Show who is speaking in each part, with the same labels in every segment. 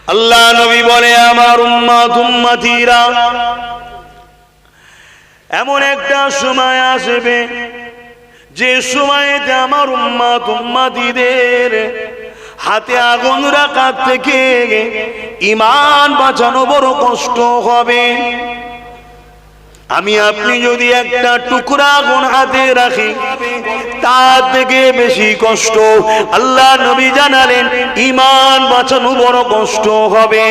Speaker 1: আল্লাহ নবী বলে, আমার উম্মত উম্মতিরা, এমন একটা সময় আসবে যে সময়তে আমার উম্মত উম্মতিদের হাতে আগুন রাখার থেকে ঈমান বাঁচানো বড় কষ্ট হবে। আমি আপনি যদি একটা টুকরা আগুন হাতে রাখি, তার থেকে বেশি কষ্ট আল্লাহ নবী জানালেন ঈমান বাঁচানো বড় কষ্ট হবে।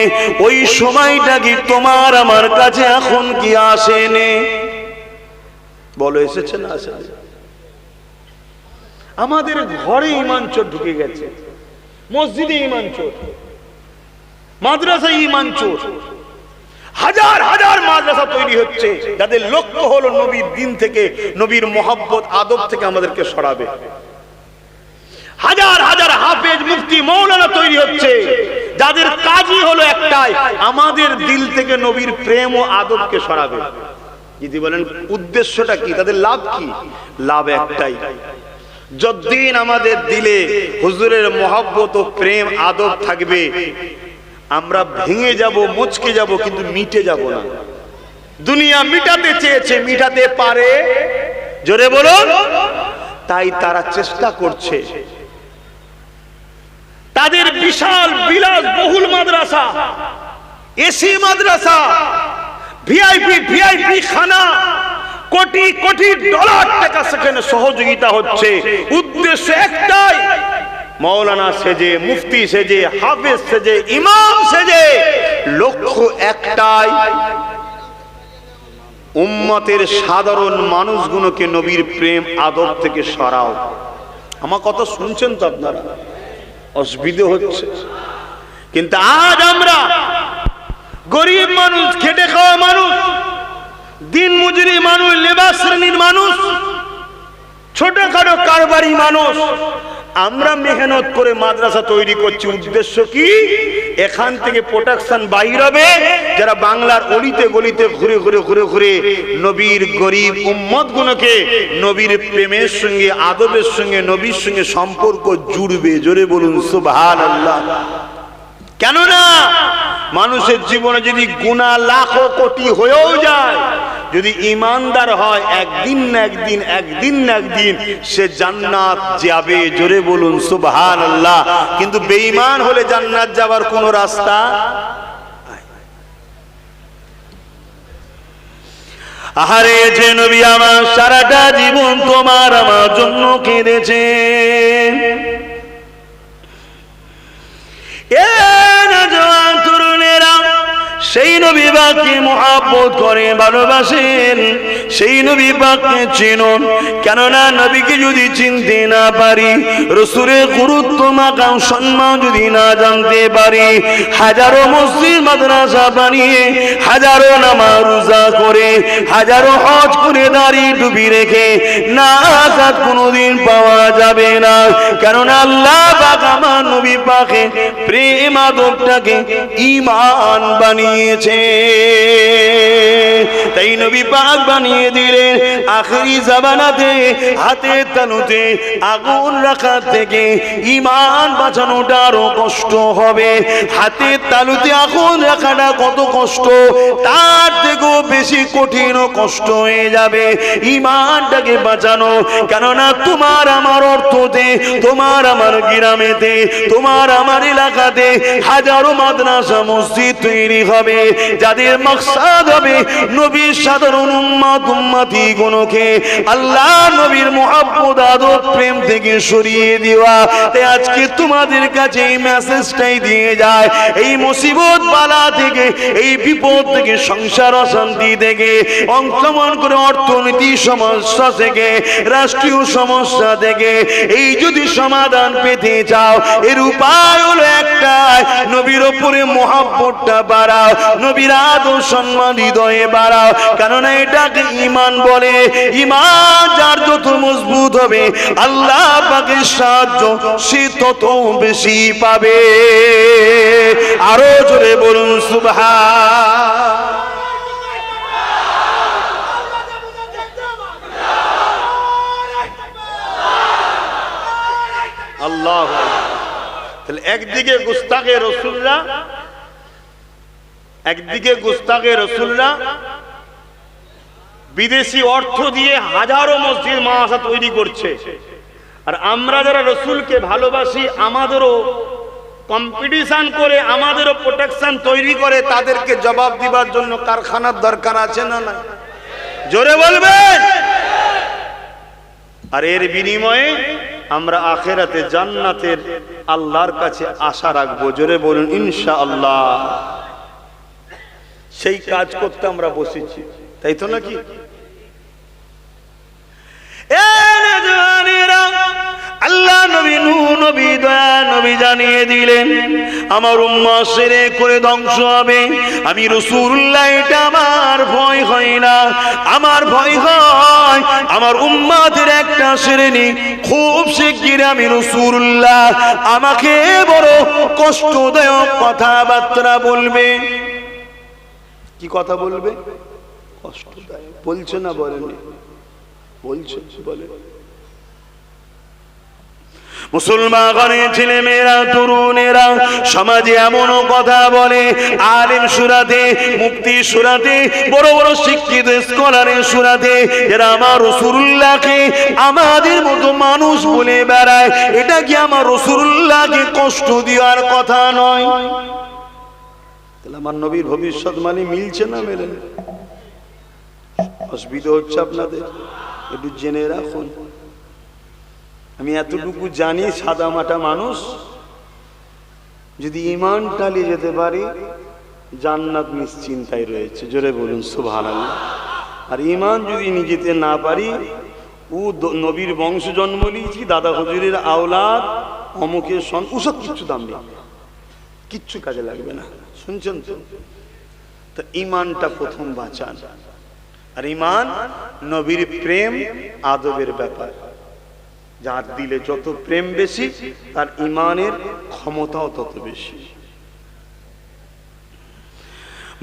Speaker 1: ওই সময়টা কি তোমার আমার কাছে এখন কি আসেনি? বলো, এসেছে না আসেনি? আমাদের ঘরে ঈমান চোর ঢুকে গেছে, মসজিদে ঈমান চোর, মাদ্রাসায় ঈমান চোর। হাজার হাজার মাদ্রাসা তৈরি হচ্ছে যাদের লক্ষ্য হলো নবীর দিন থেকে, নবীর মহব্বত আদব থেকে আমাদেরকে সরাবে। হাজার হাজার হাফেজ মুফতি মৌলানা তৈরি হচ্ছে যাদের কাজই হলো একটাই, আমাদের দিল থেকে নবীর প্রেম ও আদবকে সরাবে। যদি বলেন উদ্দেশ্যটা কি, তাদের লাভ কি? লাভ একটাই, যতদিন আমাদের দিলে হুজুরের মহব্বত ও প্রেম আদব থাকবে, আমরা ভেঙে যাব, মুচকে যাব, কিন্তু মিটে যাব না। দুনিয়া মিটাতে চেয়েছে, মিটাতে পারে? জোরে বলুন। তাই তারা চেষ্টা করছে। তাদের বিশাল বিলাস বহুল মাদ্রাসা, এসি মাদ্রাসা, ভিআইপি খানা, কোটি কোটি ডলার টাকা সেখানে সহযোগিতা হচ্ছে। উদ্দেশ্য একটাই, মৌলানা সেজে, মুফতি সেজে, হাফেজ সেজে, ইমাম সেজে, লক্ষ্য একটাই, উম্মতের সাধারণ মানুষগুলোকে নবীর প্রেম আদব থেকে সরাও। আমার কথা শুনছেন তো আপনারা? অসুবিধা হচ্ছে। কিন্তু আজ আমরা গরিব মানুষ, খেটে খাওয়া মানুষ, দিন মজুরি মানুষ, লেবার শ্রেণীর মানুষ, ছোটখাটো কারবারি মানুষ, আমরা মেহনত করে মাদ্রাসা তৈরি করছি। উদ্দেশ্য কি? এখান থেকে প্রোটেকশন বাইর হবে, যারা বাংলার অলিতে গলিতে ঘুরে ঘুরে ঘুরে ঘুরে নবীর গরিব উম্মত গুলোকে নবীর প্রেমের সঙ্গে, আদবের সঙ্গে, নবীর সঙ্গে সম্পর্ক জুড়বে। জোরে বলুন সুবহানাল্লাহ। কেননা মানুষের জীবনে যদি গুনাহ লাখ কোটি হয়েও যায়, যদি ইমানদার হয়, একদিন না একদিন, একদিন না একদিন সে জান্নাত যাবে। জোরে বলুন সুবহানাল্লাহ। কিন্তু বেঈমান হলে জান্নাত যাবার কোনো রাস্তা। আহারে, যে নবী আমার সারাটা জীবন তোমার আমার জন্য কেঁদেছে, সেই নবী পাককে মহব্বত করে ভালোবাসেন, সেই নবী পাককে চিনুন। কেননা নবীকে যদি চিনতে না পারি, রাসূলের গুরুত্ব মাকাম সম্মান যদি না জানতে পারি, হাজারো মসজিদ মাদ্রাসা বানিয়ে, হাজারো নামাজ রোজা করে, হাজারো হজ করে, দাড়ি টুপি রেখে নাজাত কোনোদিন পাওয়া যাবে না। কেননা আল্লাহ পাক আমার নবী পাকে প্রেম আদবটাকে ঈমান বানিয়ে, তাই নবী পাক বানিয়ে দিলেন আখেরি জামানাতে হাতে তালুতে আগুন রাখা থেকে ঈমান বাঁচানোটা আরো কষ্ট হবে। হাতে তালুতে আগুন রাখাটা কত কষ্ট, তার থেকেও বেশি কঠিন ও কষ্ট হয়ে যাবে ঈমানটাকে বাঁচানো। কেননা তোমার আমার অর্থতে, তোমার আমার গ্রামেতে, তোমার আমার এলাকাতে হাজারো মাদ্রাসা মসজিদ তৈরি হবে, যাদের মাকসাদ হবে নবীর সাধারণ উম্মত উম্মতি গুলোকে আল্লাহ নবীর মুহাব্বত আদব প্রেম থেকে সরিয়ে দেওয়া। তাই আজকে তোমাদের কাছে এই মেসেজটাই দিয়ে যায়, এই মুসিবত বালা থেকে, এই বিপদ থেকে, সংসার অশান্তি থেকে, অংশগ্রহণ করে অর্থনীতি সমস্যা থেকে, রাষ্ট্রীয় সমস্যা থেকে এই যদি সমাধান পেতে চাও, এর উপায় হলো একটাই, নবীর উপরে মুহাব্বতটা বাড়াও, নবীর আদব সম্মান হৃদয়ে বাড়াও। কেননা এটাকে ঈমান বলে। ঈমান যার যত মজবুত হবে, আল্লাহ পাকের সাহায্য সে তত বেশি পাবে। আরো জোরে বলুন সুবহান। আল্লাহ। তাহলে একদিকে গুস্তাখে রাসূলরা
Speaker 2: একদিকে গুস্তাখে রাসূলরা বিদেশি অর্থ দিয়ে হাজারো মসজিদ মাদ্রাসা তৈরি করছে, আর আমরা যারা রাসূলকে ভালোবাসি আমাদেরও কম্পিটিশন করে, আমাদেরও প্রোটেকশন তৈরি করে তাদেরকে জবাব দিবার জন্য কারখানার দরকার আছে না না? জোরে বলবেন। আর এর বিনিময়ে আমরা আখিরাতে জান্নাতের আল্লাহর কাছে আশা রাখবো। জোরে বলুন ইনশাআল্লাহ। সেই কাজ করতে আমরা বসেছি, তাই তো নাকি? আল্লাহ নবী নূহ নবী দয়া নবী জানিয়ে দিলেন আমার উম্মত শিরক করে ধ্বংস হবে। আমি রাসূলুল্লাহ, এটা আমার ভয় হয় না, আমার ভয় হয় আমার উম্মতের একটা শ্রেণী খুব শিগগির আমি রাসূলুল্লাহ আমাকে বড় কষ্টদায়ক কথাবার্তা বলবে। কি কথা বলবে? কষ্টদায়ক বলছে না? বলেনি? বলছে, বলে। মুসলমানের ছেলে মেয়েরা, তরুণেরা সমাজে এমনও কথা বলে, আলেম সুরাতে, মুফতি সুরাতে, বড় বড় শিক্ষিত স্কলারের সুরাতে, যারা আমার রাসূলুল্লাহকে আমাদের মতো মানুষ বলে বেড়ায়। এটা কি আমার রাসূলুল্লাহকে কষ্ট দেওয়ার কথা নয়? তাহলে আমার নবীর ভবিষ্যৎবাণী মিলছে না মেলে না? অসুবিধা হচ্ছে আপনাদের, একটু জেনে রাখুন। আমি এতটুকু জানি, সাদা মাটা মানুষ, যদি ঈমান টালিয়ে যেতে পারি জান্নাত নিশ্চিন্তায় রয়েছে। জোরে বলুন সুবহানাল্লাহ। আর ঈমান যদি নিজেতে না পারি, ও নবীর বংশ জন্ম নিয়েছি, দাদা হুজুরের আওলাদ, অমুকের সন, ওসব কিচ্ছু দাম নেই, কিচ্ছু কাজে লাগবে না। শুনছেন তো? তা ঈমানটা প্রথম বাঁচান। আর ঈমান নবীর প্রেম আদবের ব্যাপার। যার দিলে যত প্রেম বেশি তার ঈমানের ক্ষমতাও তত বেশি।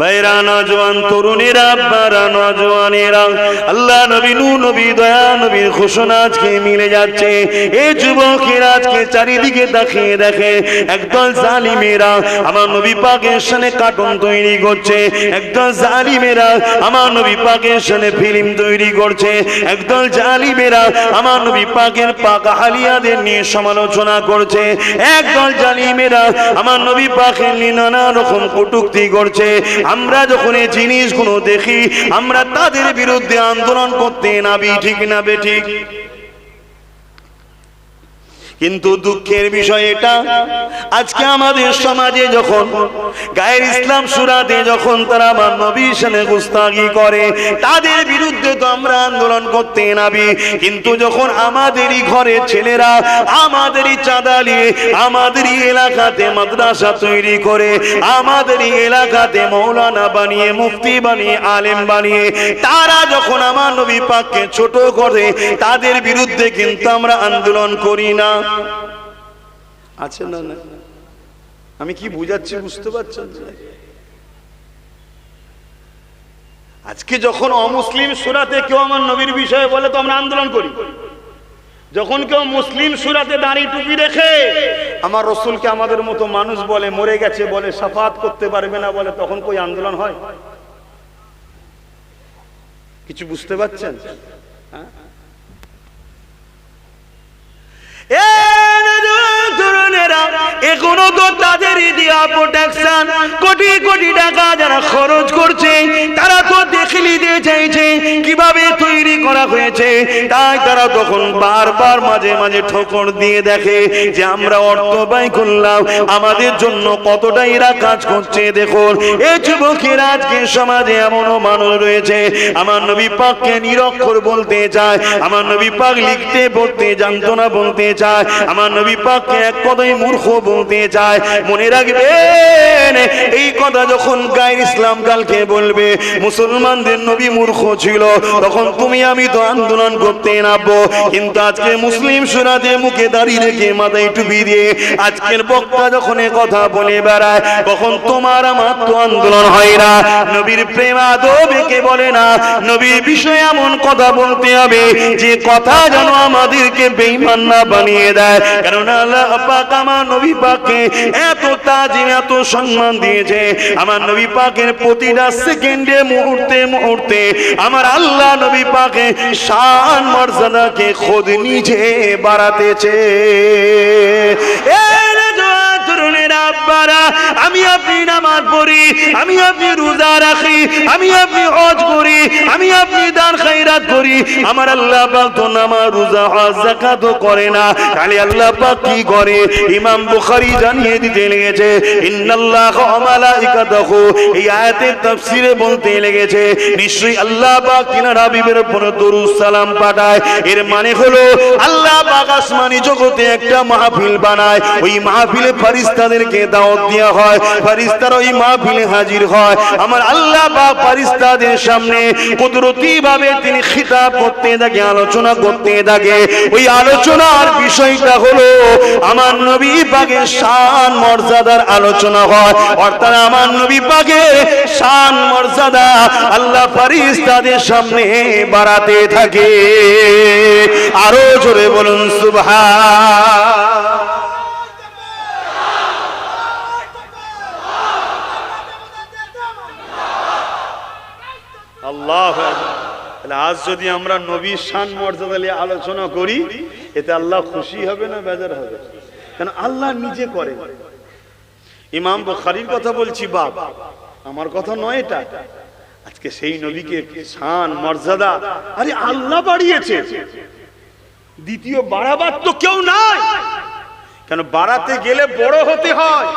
Speaker 2: ভাইরা, নওজোয়ান তরুণেরা, আব্বারা, নওজোয়ানেরা, আল্লাহ নবী নূহ নবী দয়া নবীর ঘোষণা আজকে মিলে যাচ্ছে। এই যুবকেরা আজকে চারিদিকে তাকিয়ে দেখে একদল জালিমেরা আমার নবী পাকের সামনে কার্টুন তৈরি করছে, একদল জালিমেরা আমার নবী পাকের সামনে ফিল্ম তৈরি করছে, একদল জালিমেরা আমার নবী পাকের পাক আলিয়াদের নিয়ে সমালোচনা করছে, একদল জালিমেরা আমার নবী পাকের নিয়ে নানা রকম কটূক্তি করছে। আমরা যখন এই জিনিসগুলো দেখি আমরা তাদের বিরুদ্ধে আন্দোলন করতে নাবি, ঠিক না বেঠিক? কিন্তু দুঃখের বিষয় এটা, আজকে আমাদের সমাজে যখন গায়ের ইসলাম সুরাতে যখন তারা আমার নবীর সামনে গুস্তাখি করে, তাদের বিরুদ্ধে তো আমরা আন্দোলন করতে নাবি। কিন্তু যখন আমাদেরই ঘরের ছেলেরা আমাদেরই চাঁদা নিয়ে আমাদেরই এলাকাতে মাদ্রাসা তৈরি করে, আমাদেরই এলাকাতে মৌলানা বানিয়ে, মুফতি বানিয়ে, আলেম বানিয়ে, তারা যখন আমার নবী পাককে ছোট করে, তাদের বিরুদ্ধে কিন্তু আমরা আন্দোলন করি না। আছে না? না, আমি কি বুঝাচ্ছি বুঝতে পারছেন? আজকে যখন অমুসলিম সূরাতে কেউ আমার নবীর বিষয়ে বলে তো আমরা আন্দোলন করি। যখন কেউ মুসলিম সূরাতে দাড়ি টুপি রেখে আমার রাসূলকে আমাদের মতো মানুষ বলে, মরে গেছে বলে, শাফাত করতে পারবে না বলে, তখন কই আন্দোলন হয়? কিছু বুঝতে পারছেন? হ্যাঁ, এখনো তো তাদেরই দেয়া প্রোটেকশন, কোটি কোটি টাকা যারা খরচ করছে তারা তো দেখে নিতে চাইছে কিভাবে তৈরি করা হয়েছে। তাই তারা তখন বারবার মাঝে মাঝে ঠোকর দিয়ে দেখে যে আমরা অর্থ ব্যয় করলাম, আমাদের জন্য কতটা এরা কাজ করছে। দেখুন, এই যুবকেরা আজকে সমাজে এমনও মানুষ রয়েছে আমার নবী পাককে নিরক্ষর বলতে চায়, আমার নবী পাক লিখতে পড়তে জানতো না বলতে চায়, আমার নবী পাককে এক কথায় মূর্খ বলতে চায়। মনে রাখবেন, এই কথা যখন গায়ের ইসলাম কালকে বলবে, মুসলমানদের
Speaker 1: মুসলমানদের নবী মূর্খ ছিল, তখন তুমি আমি তো আন্দোলন করতে নামবো। কিন্তু আজকে মুসলিম সুরাতে মুখে দাঁড়িয়ে রেখে মাথায় টুপি দিয়ে আজকের বক্তা যখন কথা বলে বেড়ায়, তখন তোমার আমার তো আন্দোলন হয় না। নবীর প্রেম আদবেকে বলে না, নবীর বিষয়ে এমন কথা বলতে হবে যে কথা যেন আমাদেরকে বেঈমান না বানিয়ে দেয়। কারণ আল্লাহ পাক আমার নবী পাককে এত তাজিম এত সম্মান দিয়েছে, আমার নবী পাকের প্রতিটা সেকেন্ডে মুহূর্তে মুহূর্তে আমার আল্লাহ নবী পাকে শান মর্যাদাকে খোদ নিজে বাড়াতেছে। আমি আপনি নামাজ পড়ি, আমি আপনি রোজা রাখি, আমি আপনি হজ করি, আমি আপনি দান খায়রাত করি, আমার আল্লাহ পাক তো নামাজ রোজা হজ যাকাত করে না। খালি আল্লাহ পাক কি করে? ইমাম বুখারী জানিয়ে দিতে লেগেছে ইন্নাল্লাহা ওয়া মালাইকাতাহু, এই আয়াতের তাফসীরে বলতে লেগেছে নিশ্চয়ই আল্লাহ পাক তিনার হাবিবের উপর দরুদ সালাম পাঠায়। এর মানে হলো আল্লাহ পাক আসমানি জগতে একটা মাহফিল বানায়, ওই মাহফিলে ফেরেশতাদেরকে দাওয়াত দেওয়া হয়, ফেরেশতারা ওই মাহফিলে হাজির হয়। আমার আল্লাহ পাক ফেরেশতাদের সামনে কুদরতি ভাবে তিনি খিতাব করতে থাকে, আলোচনা করতে থাকে। ওই আলোচনার বিষয়টা হলো আমার নবী পাকের শান মর্যাদার আলোচনা হয়। অর্থাৎ আমার নবী পাকের শান মর্যাদা আল্লাহ ফেরেশতাদের সামনে বাড়াতে থাকে। আরো জোরে বলুন সুবহান। আল্লাহ আজ যদি আমরা নবীর শান মর্যাদা নিয়ে আলোচনা করি, এতে আল্লাহ খুশি হবে না বেজার হবে? কারণ আল্লাহ নিজে করে। ইমাম বুখারীর কথা বলছি বাপ, আমার কথা নয় এটা। আজকে সেই নবীকে শান মর্যাদা আরে আল্লাহ বাড়িয়েছে, দ্বিতীয় বাড়াবার তো কেউ নাই। কেন বাড়াতে গেলে বড় হতে হয়,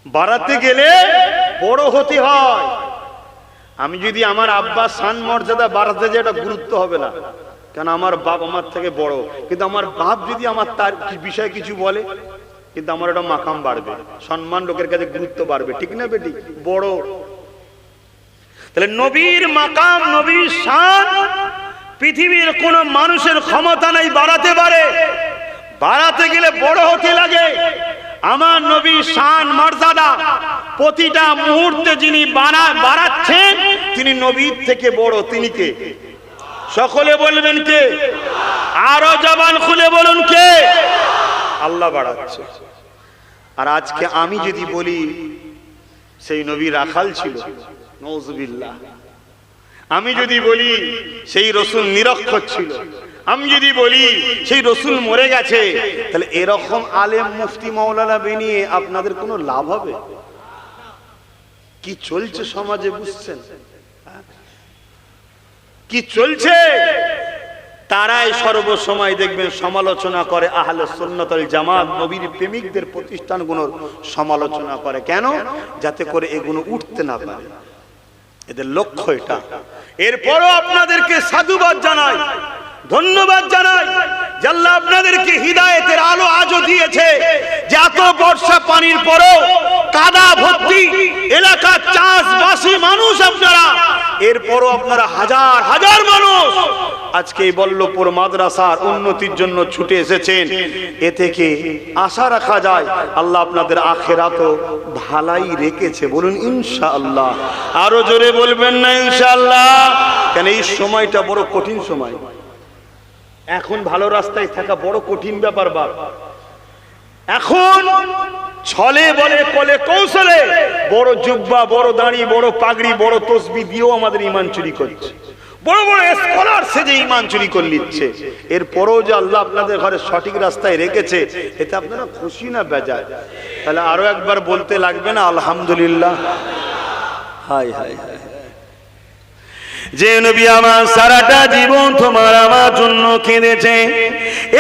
Speaker 1: বাড়াতে গেলে বড় হতে হয়। আমি যদি আমার আব্বা শান মর্যাদা বাড়াতে যাই, এটা গুরুত্ব হবে না, কেন আমার বাপ আমার থেকে বড়। কিন্তু আমার বাপ যদি আমার তার বিষয়ে কিছু বলে, কিন্তু আমার একটা মাকাম বাড়বে, সম্মান লোকের কাছে গুরুত্ব বাড়বে, ঠিক না বেটি? বড় তাহলে নবীর মাকাম নবীর শান পৃথিবীর কোন মানুষের ক্ষমতা নাই বাড়াতে পারে। বাড়াতে গেলে বড় হতে লাগে। আমার নবী শান মর্যাদা প্রতিটা মুহূর্তে যিনি বাড়াচ্ছেন তিনি নবীর থেকে বড়। তিনি কে? সকলে বলবেন কে? আরো জবান খুলে বলুন কে? আল্লাহ বাড়াচ্ছে। আর আজকে আমি যদি বলি সেই নবী রাখাল ছিল, নাউযুবিল্লাহ। আমি যদি বলি সেই রাসূল নিরক্ষর ছিল, আমি যদি বলি সেই রাসূল মরে গেছে, তাহলে এরকম আলেম মুফতি মাওলানা বানিয়ে আপনাদের কোনো লাভ হবে? কি চলছে সমাজে বুঝছেন? কি চলছে? তারাই সর্বসময় দেখবেন সমালোচনা করে আহলে সুন্নাত ওয়াল জামাত, নবীর প্রেমিকদের প্রতিষ্ঠানগুলোর সমালোচনা করে। কেন? যাতে করে এগুলো উঠতে না পারে, এদের লক্ষ্য এটা। এরপরও আপনাদেরকে সাধুবাদ জানাই, ধন্যবাদ জানাই যে আল্লাহ আপনাদেরকে হিদায়েতের আলো আজও দিয়েছে, যে এত বর্ষা পানির পরও কাদা ভর্তি এলাকা চাষবাসী মানুষ আপনারা, এরপরও আপনারা হাজার হাজার মানুষ আজকে এই বল্লভপুর মাদ্রাসার উন্নতির জন্য ছুটে এসেছেন। এ থেকে আশা রাখা যায় আল্লাহ আপনাদের আখিরাতও ভালাই রেখেছে। বলুন ইনশাআল্লাহ। আরো জোরে বলবেন না ইনশাআল্লাহ? কেন এই সময়টা বড় কঠিন সময়। এখন ভালো রাস্তায় থাকা বড় কঠিন ব্যাপার বাপ। এখন ছলে বলে কলে কৌশলে বড় জুব্বা, বড় দাড়ি, বড় পাগড়ি, বড় তসবিহ দিয়েও আমাদের ঈমান চুরি করছে। বড় বড় স্কলার সেজে ঈমান চুরি করে নিচ্ছে। এরপরও যে আল্লাহ আপনাদের ঘরে সঠিক রাস্তায় রেখেছে, এতে আপনারা খুশি না বেজার? তাহলে আরো একবার বলতে লাগবে না আলহামদুলিল্লাহ? High high high. যে নবী আমার সারাটা জীবন তোমার আমার জন্য কেঁদেছে,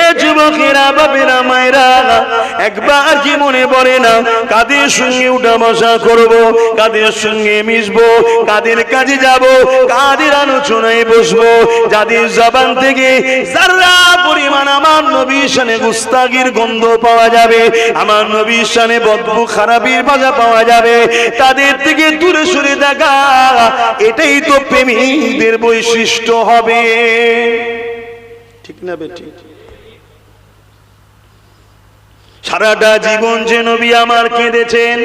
Speaker 1: এ যুবকেরা, বাবেরা, মায়েরা, একবার কি মনে পড়ে না কাদের সঙ্গে উঠা বসা করবো, কাদের সঙ্গে মিশবো, কাদের কাজে যাব, কাদের আলোচনায় বসবো, যাদের জবান থেকে যারা পরিমাণ আমার নবীর শানে গুস্তাগির গন্ধ পাওয়া যাবে, আমার নবীর শানে বদবু খারাপির ভাষা পাওয়া যাবে, তাদের থেকে দূরে সরে থাকা, এটাই তো প্রেমীদের বৈশিষ্ট্য হবে। ঠিক না বেটি? সারাটা জীবন যে নবী আমার কেঁদেছেন,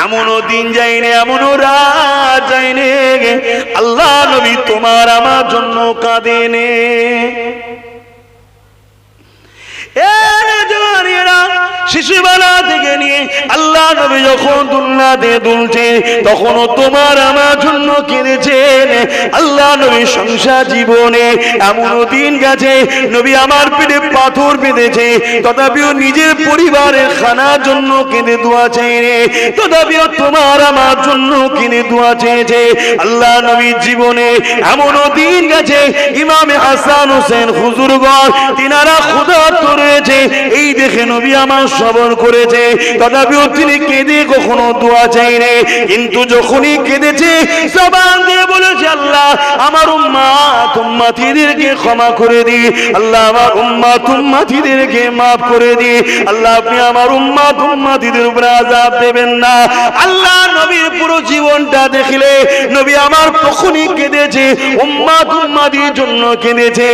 Speaker 1: এমনও দিন যায়নি, এমনও রাত যায়নি আল্লাহ নবী তোমার আমার জন্য কাঁদেনে। শিশুবেলা থেকে নিয়ে আল্লাহ নবী যখন দুনিয়াতে দুলছে তখনও তোমার আমার জন্য কেঁদেছেন। আল্লাহ নবী সংসার জীবনে এমনও দিন গেছে নবী আমার পেটে পাথর বেঁধেছে, তথাপিও নিজের পরিবারের খানার জন্য কেঁদে দোয়া চেয়ে, তথাপিও তোমার আমার জন্য কেঁদে দোয়া চেয়েছে। আল্লাহ নবীর জীবনে এমনও দিন গেছে ইমামে হাসান হোসেন হুজুরগণ তিনারা ক্ষুধার্ত রয়েছে, এই দেখে নবী আমার সবর করেছে, তথাপিও তিনি কেঁদে কখনো দোয়া চাইনি। কিন্তু যখনই কেঁদেছে জবান দিয়ে বলেছে আল্লাহ আমার উম্মাত উম্মাতিদেরকে ক্ষমা করে দি, আল্লাহ আমার উম্মাত উম্মাতিদেরকে মাফ করে দি, আল্লাহ আপনি আমার উম্মাত উম্মাতিদের উপরে আযাব দেবেন না। আল্লাহ নবীর পুরো জীবনটা দেখলে নবী আমার তখনই কেঁদেছে, উম্মাত উম্মাতির জন্য কেঁদেছে।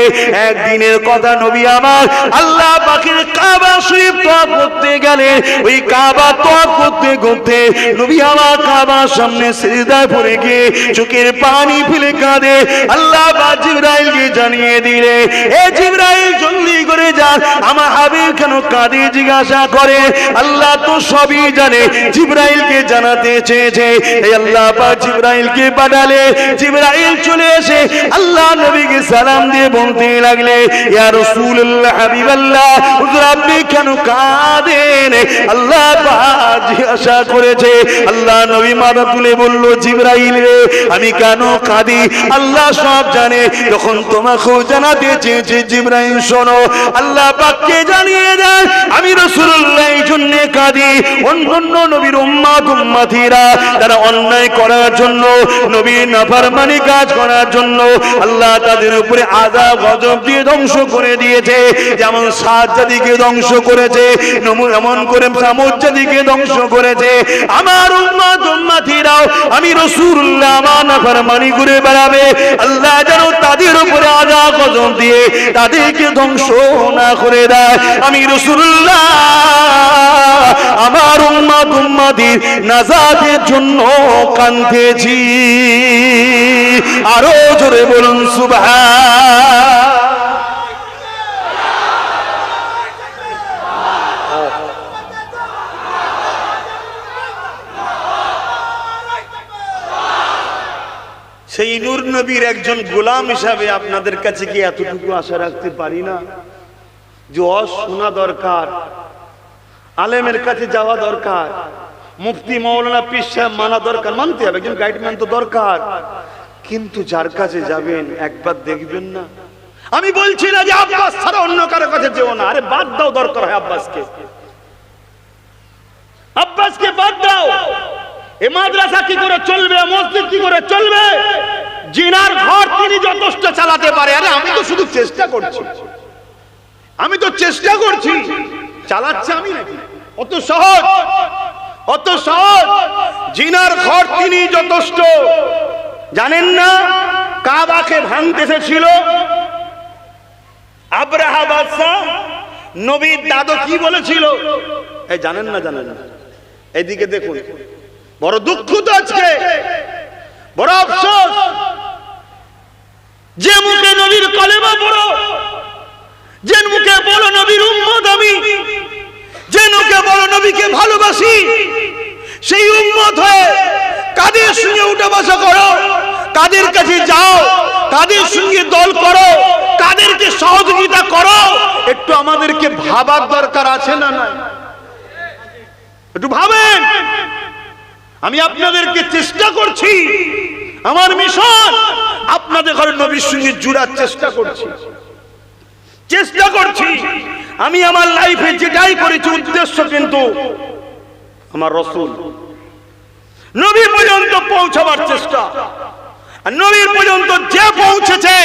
Speaker 1: একদিনের কথা নবী আমার আল্লাহ পাকের কাবা শরীফ তওয়াফ করতে গেলে ওই কাবা তওয়াফ করতে করতে নবী আমার কাবার সামনে সিজদায় পড়ে গিয়ে চোখের পানি ফেলে কাঁদে। আল্লাহ পাক জিবরাইলকে জানিয়ে দিলে, এ জিবরাইল জলদি করে যান, আমার হাবিব কেন কাঁদে জিজ্ঞাসা করে। আল্লাহ তো সবই জানে, জিবরাইলকে জানাতে চেয়েছে। এই আল্লাহ পাক জিবরাইলকে পাঠালে, জিবরাইল চলে এসে আল্লাহ নবীকে সালাম দিয়ে বলতে লাগলে, ইয়া রাসূলুল্লাহ হাবিবাল্লাহ হুজুর আপনি কেন কাঁদেন? আল্লাহ পাক জিজ্ঞাসা করেছে। আল্লাহ নবী মাথা তুলে বলল, জিবরাইল রে আমি কেন কাঁদি আল্লাহ সব জানে। যখন তোমাকেও জানাতে চেয়েছে জিবরাইল শোনো, আল্লাহ পাককে জানিয়ে দেন আমি রাসূলুল্লাহ এই জন্য কাঁদি, অন্য নবীর উম্মাত উম্মাতিরা তারা অন্যায় করার জন্য, নবীর নাফরমানি কাজ করার জন্য আল্লাহ তাদের উপরে আযাব গজব দিয়ে ধ্বংস করে দিয়েছে। যেমন সাত জাতিকে ধ্বংস করেছে, এমন করে সামুদ জাতিকে ধ্বংস করেছে। আমার উম্মাত উম্মাতিরাও আমি রাসূলুল্লাহ আমার নাফরমানি করে বেড়াবে, আল্লাহ যেন তাদের উপরে আযাব গজব দিয়ে তাদেরকে ধ্বংস না করে দেয়। আমি রাসূলুল্লাহ আমার উম্মাত উম্মাতির নাজাতের জন্য কাঁদতেছি। আরো জোরে বলুন সুবহান। সেই নূর নবীর একজন গোলাম হিসাবে আপনাদের কাছে কি এতটুকু আশা রাখতে পারি না যে শোনা দরকার, আলেমের কাছে যাওয়া দরকার, মুফতি মাওলানা পীর সাহেব মানা দরকার, মানতে হবে, একজন গাইডম্যান তো দরকার। কিন্তু যার কাছে যাবেন একবার দেখবেন না। আমি বলছি না যে আব্বাস ছাড়া অন্য কারো কাছে যেও না, আরে বাদ দাও, দরকার হয় আব্বাসকে, আব্বাসকে বাদ দাও। এ মাদ্রাসা কি করে চলবে, মসজিদ কি করে চলবে? জিনার ঘর তিনি যথেষ্ট চালাতে পারে। আরে আমি তো শুধু চেষ্টা করছি, আমি তো চেষ্টা করছি, চালাচ্ছে আমি নাকি? অত সহজ, অত সহজ। জিনার ঘর তিনি যথেষ্ট। জানেন না কাবাকে ভাঙতে এসেছিল আব্রাহা বাদশাহ, নবীর দাদু কি বলেছিল? এই জানেন না? জানেন না? এইদিকে দেখুন, বড় দুঃখ তো আজকে, বড় আফসোস, যে মুখে নবীর কলেমা পড়ো, যে মুখে বলো নবীর উম্মত আমি, যে মুখে বলো নবীকে ভালোবাসি, সেই উম্মত হয়ে কাদের সঙ্গে উঠা বসা করো, কাদের কাছে যাও, কাদের সঙ্গে দল করো, কাদেরকে সহযোগিতা করো, একটু আমাদেরকে ভাবার দরকার আছে না? না, একটু ভাবেন। আমি আপনাদেরকে চেষ্টা করছি, আমার মিশন আপনাদের ঘরে নবীর সঙ্গে জুড়ার চেষ্টা করছি। চেষ্টা করছি। আমি আমার লাইফে যেটাই করেছি উদ্দেশ্য কিন্তু আমার রাসূল নবী পর্যন্ত পৌঁছাবার চেষ্টা। আর নবীর পর্যন্ত যে পৌঁছেছে,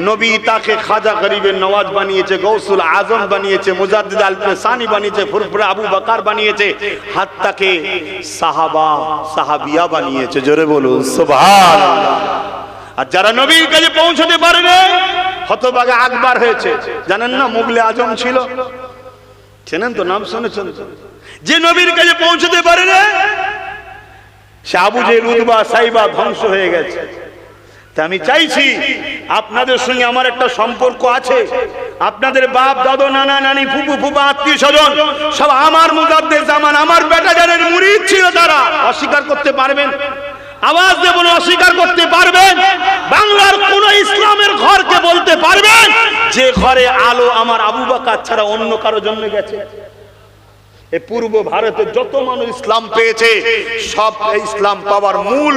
Speaker 2: নবী তাকে খাজা গরিবের নওয়াজ বানিয়েছে, গৌসুল আজম বানিয়েছে, মুজাদ্দিদ আল পেসানি বানিয়েছে, ফুরফুরা আবু বকর বানিয়েছে, হাত্তাকে সাহাবা সাহাবিয়া বানিয়েছে। জোরে বলুন সুবহানাল্লাহ। আর যারা নবীর কাছে পৌঁছতে পারেনি, হতভাগা আকবর হয়েছে। জানেন না মুগলে আজম ছিল, চেনেন তো, নাম শুনেছেন তো?
Speaker 1: যে নবীর কাছে পৌঁছতে পারেনি
Speaker 2: সে আবু জেহেল, উতবা, সাইবা ধ্বংস হয়ে গেছে। তা আমি চাইছি আপনাদের সঙ্গে আমার একটা সম্পর্ক আছে।
Speaker 1: আপনাদের বাপ দাদু নানা নানি ফুফু ফুফা আত্মীয় স্বজন সব আমার মুজাদ্দিদ জামান আমার বেটা জানের মুরিদ ছিল। তারা
Speaker 2: অস্বীকার করতে পারবেন?
Speaker 1: আওয়াজ দিয়ে বলে অস্বীকার করতে পারবেন? বাংলার কোন ইসলামের ঘরকে বলতে পারবেন
Speaker 2: যে ঘরে আলো আমার আবু বকর ছাড়া অন্য কারো জন্য গেছে? এই পূর্ব ভারতে যত মানুষ ইসলাম পেয়েছে, সব ইসলাম পাওয়ার মূল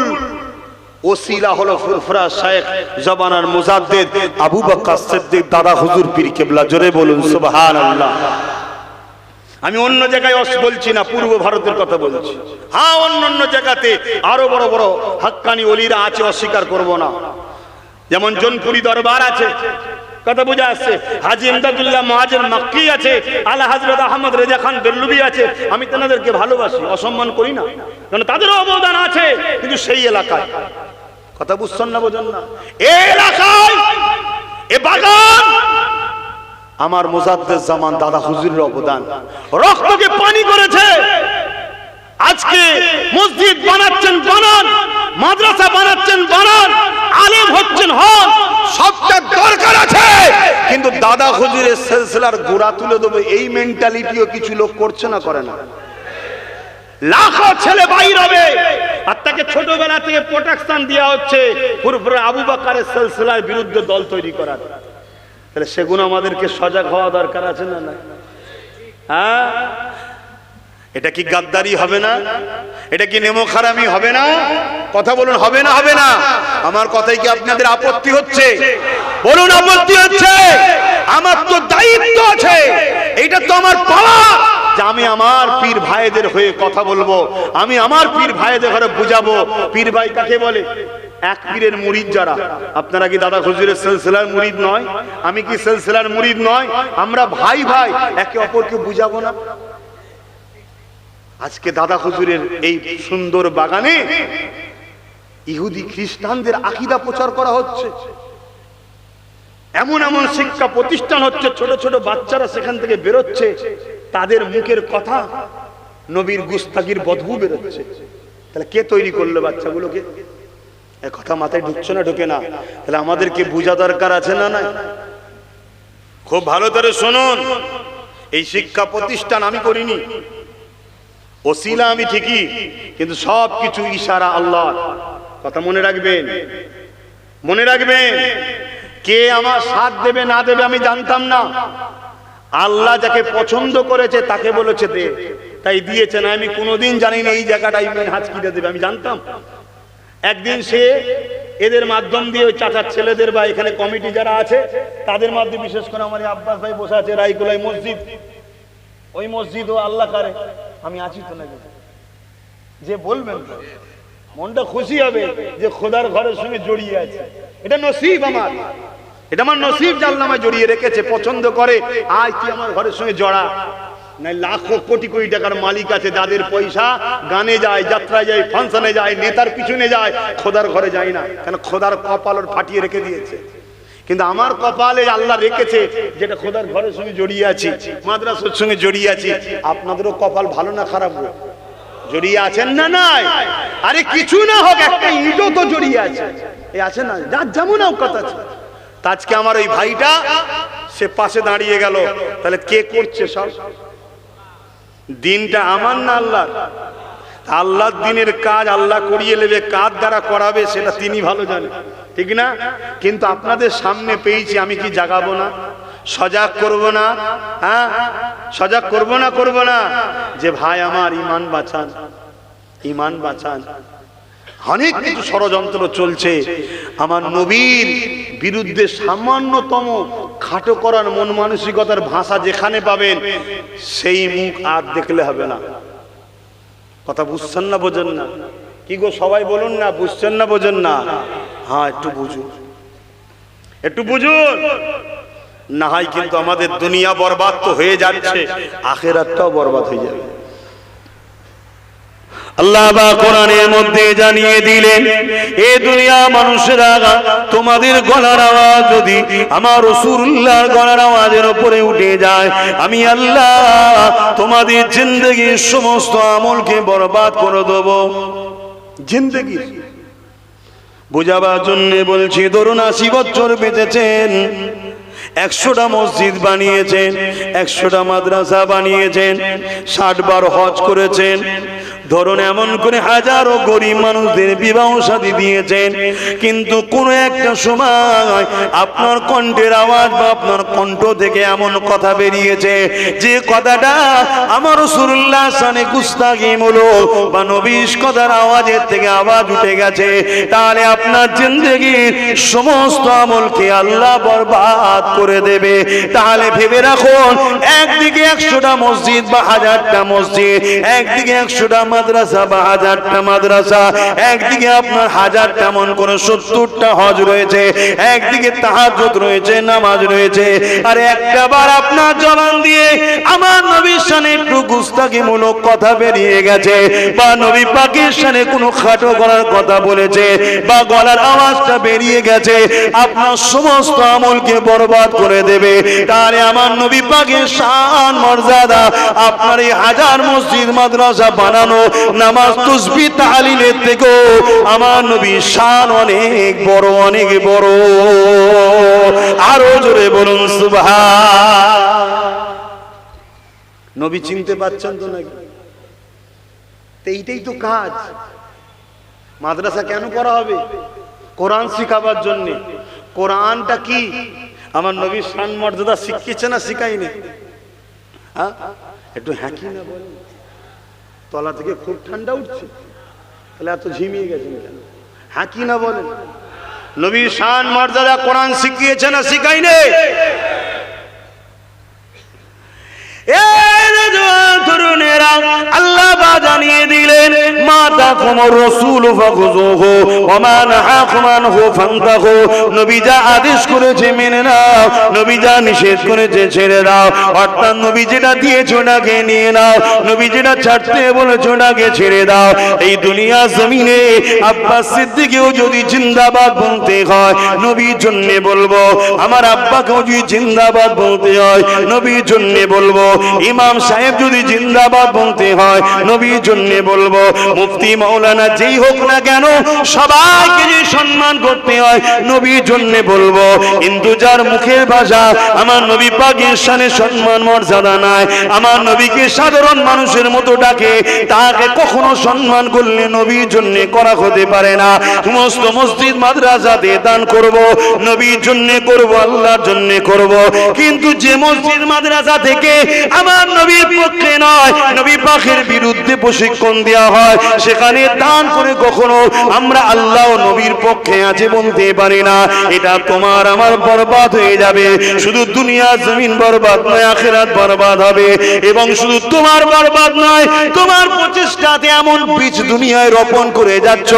Speaker 2: ওসিলা হলো ফুরফুরা শেখ জবানার মুজাদ্দিদ আবু বকর সিদ্দিক দাদা হুজুর পীর কেবলা। জোরে বলুন সুবহানাল্লাহ। আমি অন্য জায়গায় বলছি না, পূর্ব ভারতের কথা বলছি। হ্যাঁ, অন্য জায়গাতে আরো বড় বড় হাক্কানি ওলিরা আছে, অস্বীকার করব না। যেমন জনপুরি দরবার আছে, কথা বুঝা আসছে। হাজী ইমদাদুল্লাহ মুহাজির মক্কি আছে, আলা হযরত আহমদ রেজা খান বেরলুবি আছে। আমি তাদেরকে ভালোবাসি, অসম্মান করি না, কারণ তাদেরও অবদান আছে। কিন্তু সেই এলাকায়, কথা বুঝছেন না, বোঝেন না, এই এলাকায় এ বাগান আমার মুজাদ্দিদ জামান দাদা হুজুরের অবদান রক্তকে পানি করেছে। আজকে মসজিদ বানাচ্ছেন বানান, মাদ্রাসা বানাচ্ছেন বানান, আলেম হচ্ছেন হন, সবটা দরকার আছে। কিন্তু দাদা হুজুরের সিলসিলার গোড়া তুলে দেবে এই মেন্টালিটিও কিছু লোক করছে না, করে না। লাখো ছেলে বাইর হবে আর তাকে ছোটবেলা থেকে প্রোটেকশন দেওয়া হচ্ছে ফুরফুরা আবু বকরের সিলসিলার বিরুদ্ধে দল তৈরি করার। তাহলে সেগুলো আমাদেরকে সজাগ হওয়া দরকার আছে না? না, হ্যাঁ? এটা কি গাদ্দারি হবে না? এটা কি নেমোখারামি হবে না? কথা বলুন, হবে না? হবে না? আমার কথাই কি আপনাদের আপত্তি হচ্ছে? বলুন, আপত্তি হচ্ছে? আমার তো দায়িত্ব আছে, এটা তো আমার পাওয়া যে আমি আমার পীর ভাইদের হয়ে কথা বলবো, আমি আমার পীর ভাইদের ঘরে বুঝাবো। পীর ভাই কাকে বলে? এক পীরের মুরিদ যারা। আপনারা কি দাদা হুজুরের সিলসিলার মুরিদ নয়? আমি কি সিলসিলার মুরিদ নয়? আমরা ভাই ভাই, একে অপরকে বুঝাবো না? আজকে দাদা হুজুরের এই সুন্দর বাগানে ইহুদি খ্রিস্টানদের আকীদা প্রচার করা হচ্ছে, এমন এমন শিক্ষা প্রতিষ্ঠান হচ্ছে, ছোট ছোট বাচ্চারা সেখান থেকে বেরোচ্ছে, তাদের মুখের কথা নবীর গুস্তাগির বদবু বেরোচ্ছে। তাহলে কে তৈরি করলো বাচ্চাগুলোকে? এ কথা মাথায় ঢুকছে না, ঢুকে না? তাহলে আমাদেরকে বোঝা দরকার আছে না? না, খুব ভালো করে শুনুন। এই শিক্ষা প্রতিষ্ঠান আমি করিনি, ওসিলা আমি ঠিকই, কিন্তু সব কিছু ইশারা আল্লাহর। কথা মনে রাখবেন, মনে রাখবেন। কে আমার সাথ দেবে না দেবে আমি জানতাম না। আল্লাহ যাকে পছন্দ করেছে তাকে বলেছে দে, তাই দিয়েছেন। আমি কোনোদিন জানি না এই জায়গাটাই মেনহাজ কিনে দেবে, আমি জানতাম। একদিন সে এদের মাধ্যম দিয়ে ওই চাচার ছেলেদের বা এখানে কমিটি যারা আছে তাদের মাধ্যমে, বিশেষ করে আমার আব্বাস ভাই বসে আছে রায়কুলাই মসজিদ, ওই মসজিদ ও আল্লাহ করে আমি আছি তো নাকি, যে বলবেন মনটা খুশি হবে যে খোদার ঘরের সঙ্গে জড়িয়ে আছে। এটা নসিব আমার, এটা আমার নসিব যে আল্লাহ আমায় জড়িয়ে রেখেছে, পছন্দ করে। আয় তুই আমার ঘরের সঙ্গে জড়া। নাই লাখো কোটি কোটি টাকার মালিক আছে, যাদের পয়সা গানে যায়, যাত্রায় যায়, ফাংশনে যায়, নেতার পিছনে যায়, খোদার ঘরে যায় না। কেন? খোদার কপাল ওর ফাটিয়ে রেখে দিয়েছে। কিন্তু আমার কপালে আল্লাহ রেখেছে যেটা খোদার ঘরের সঙ্গে জড়িয়ে আছি, মাদ্রাসার সঙ্গে জড়িয়ে আছি। আপনাদেরও কপাল ভালো না খারাপ? জড়িয়ে আছেন না? নাই? আরে কিছু না হোক, একটা ইটও তো জড়িয়ে আছে, এই আছে না? যার যেমন কথা আছে। আজকে আমার ওই ভাইটা সে পাশে দাঁড়িয়ে গেল, তাহলে কে করছে সব? দিনটা আমার না আল্লাহর? আল্লাহর দিনের কাজ আল্লাহ করিয়ে নেবে, কার দ্বারা করাবে সেটা তিনি ভালো জানেন, ঠিক না? কিন্তু আপনাদের সামনে পেয়েছি, আমি কি জাগাবো না? সজাগ করব না? হ্যাঁ, সজাগ করব না? করব না? যে ভাই আমার ঈমান বাঁচান, ঈমান বাঁচান। অনেক কিছু ষড়যন্ত্র চলছে, আমার নবীর বিরুদ্ধে সামান্যতম খাটো করার মন মানসিকতার ভাষা যেখানে পাবেন সেই মুখ আর দেখলে হবে না। কথা বুঝছেন না বোঝেন না? কি গো সবাই বলুন না, বুঝছেন না বোঝেন না? হ্যাঁ একটু বুঝুন, একটু বুঝুন, না হয় কিন্তু আমাদের দুনিয়া বরবাদ তো হয়ে যাচ্ছে, আখিরাতটাও বরবাদ হয়ে যাবে।
Speaker 1: আল্লাহ বা কোরআনের মধ্যে জানিয়ে দিলেন, এ দুনিয়া মানুষেরা, তোমাদের গলার আওয়াজ যদি আমার রাসূলুল্লাহর গলার আওয়াজের উপরে উঠে যায়, আমি আল্লাহ তোমাদের জিন্দেগির সমস্ত আমলকে বরবাদ করে দেব।
Speaker 2: জিন্দেগি
Speaker 1: বুঝাবার জন্য বলছি, ধরুন 80 বছর বেঁচেছেন, 100টা মসজিদ বানিয়েছেন, 100টা মাদ্রাসা বানিয়েছেন, 60 বার হজ করেছেন, ধরুন এমন করে হাজারো গরিব মানুষদের বিবাহ শাদী দিয়েছেন, কিন্তু কোন একটা সময় আপনার কণ্ঠের আওয়াজ বা আপনার কণ্ঠ থেকে এমন কথা বেরিয়েছে যে কথাটা আমার রাসূলুল্লাহ শানে গুস্তাখিমূলক বা নবীর কথার আওয়াজের থেকে আওয়াজ উঠে গেছে, তাহলে আপনার জিন্দেগির সমস্ত আমলকে আল্লাহ বরবাদ করে দেবে। তাহলে ভেবে রাখুন, একদিকে 100টা মসজিদ বা 1000টা মসজিদ, একদিকে 100টা মাদ্রাসা বা 1000টা মাদ্রাসা, একদিকে আপনার 1000টা মন করে 70টা হজ রয়েছে, একদিকে তাহাজ্জুদ রয়েছে, নামাজ রয়েছে, আর একটা বার আপনার জবান দিয়ে আমার নবীর শানে একটু গুস্তাখিমূলক কথা বেরিয়ে গেছে, বা নবী পাকের শানে কোনো খাটো করার কথা বলেছে, বা গলার আওয়াজটা বেরিয়ে গেছে, আপনার সমস্ত আমলকে বরবাদ করে দেবে। তাহলে আমার নবী পাকের শান মর্যাদা, আপনার এই 1000 মসজিদ মাদ্রাসা বানানো, নামাজ তাসবিহ তাহলিলের থেকেও আমার নবীর শান অনেক বড়, অনেক বড়। আরো জোরে বলুন সুবহান।
Speaker 2: নবী চিনতে পারছেন তো নাকি? এইটাই তো কাজ। মাদ্রাসা কেন করা হবে? কোরআন শিখাবার জন্য। কোরআনটা কি আমার নবীর শান মর্যাদা শিখিয়েছে না শিখাইনি? হ্যাঁ একটু হ্যাঁ কি না বলেন? তলা থেকে খুব ঠান্ডা উঠছে, তাহলে এত ঝিমিয়ে গেছেন কেন? হ্যাঁ কি না বলেন? নবীর শান মর্যাদা কোরআন শিখিয়েছে না শিখাইনি?
Speaker 1: আল্লাহ জানিয়ে দিলেন, মা তাকুমুর রাসূল ফাখুযুহু ওয়া মা নাহাকুম আনহু ফান্তাহু। নবী যা আদেশ করেছে মেনে নাও, নবী যা নিষেধ করেছে ছেড়ে দাও। অর্থাৎ নবী যেটা দিয়েছে ওটাকে নিয়ে নাও, নবী যেটা ছাড়তে বলেছে ওটাকে ছেড়ে দাও। এই দুনিয়া জমিনে আব্বাস সিদ্দিককেও যদি জিন্দাবাদ বলতে হয় নবীর জন্য বলবো, আমার আব্বাকেও যদি জিন্দাবাদ বলতে হয় নবীর জন্য বলবো, ইমাম সাহেব যদি জিন্দাবাদ বলতে হয় নবীর জন্য বলবো, মুফতি মাওলানা যেই হোক না কেন সবাইকে যে সম্মান করতে হয় নবীর জন্য বলবো। কিন্তু যার মুখের ভাষা আমার নবী পাকের শানে সম্মান মর্যাদা নাই, আমার নবীকে সাধারণ মানুষের মতো ডাকে, তাকে কখনো সম্মান করলে নবীর জন্য করা হতে পারে না। সমস্ত মসজিদ মাদ্রাসাতে দান করব, নবীর জন্য করব, আল্লাহর জন্য করব, কিন্তু যে মসজিদ মাদ্রাসা থেকে আমার নবীর পক্ষে নয় নবী পাকের বিরুদ্ধে প্রশিক্ষণ দেওয়া হয়, সেখানে দান করে কখনো আমরা আল্লাহ ও নবীর পক্ষে আছে বলতে পারি না। এটা তোমার আমার বরবাদ হয়ে যাবে। শুধু দুনিয়া জমিন বরবাদ নয়, আখিরাত বরবাদ হবে। এবং শুধু তোমার বরবাদ নয়, তোমার প্রচেষ্টাতে এমন বীজ দুনিয়ায় রোপণ করে যাচ্ছ,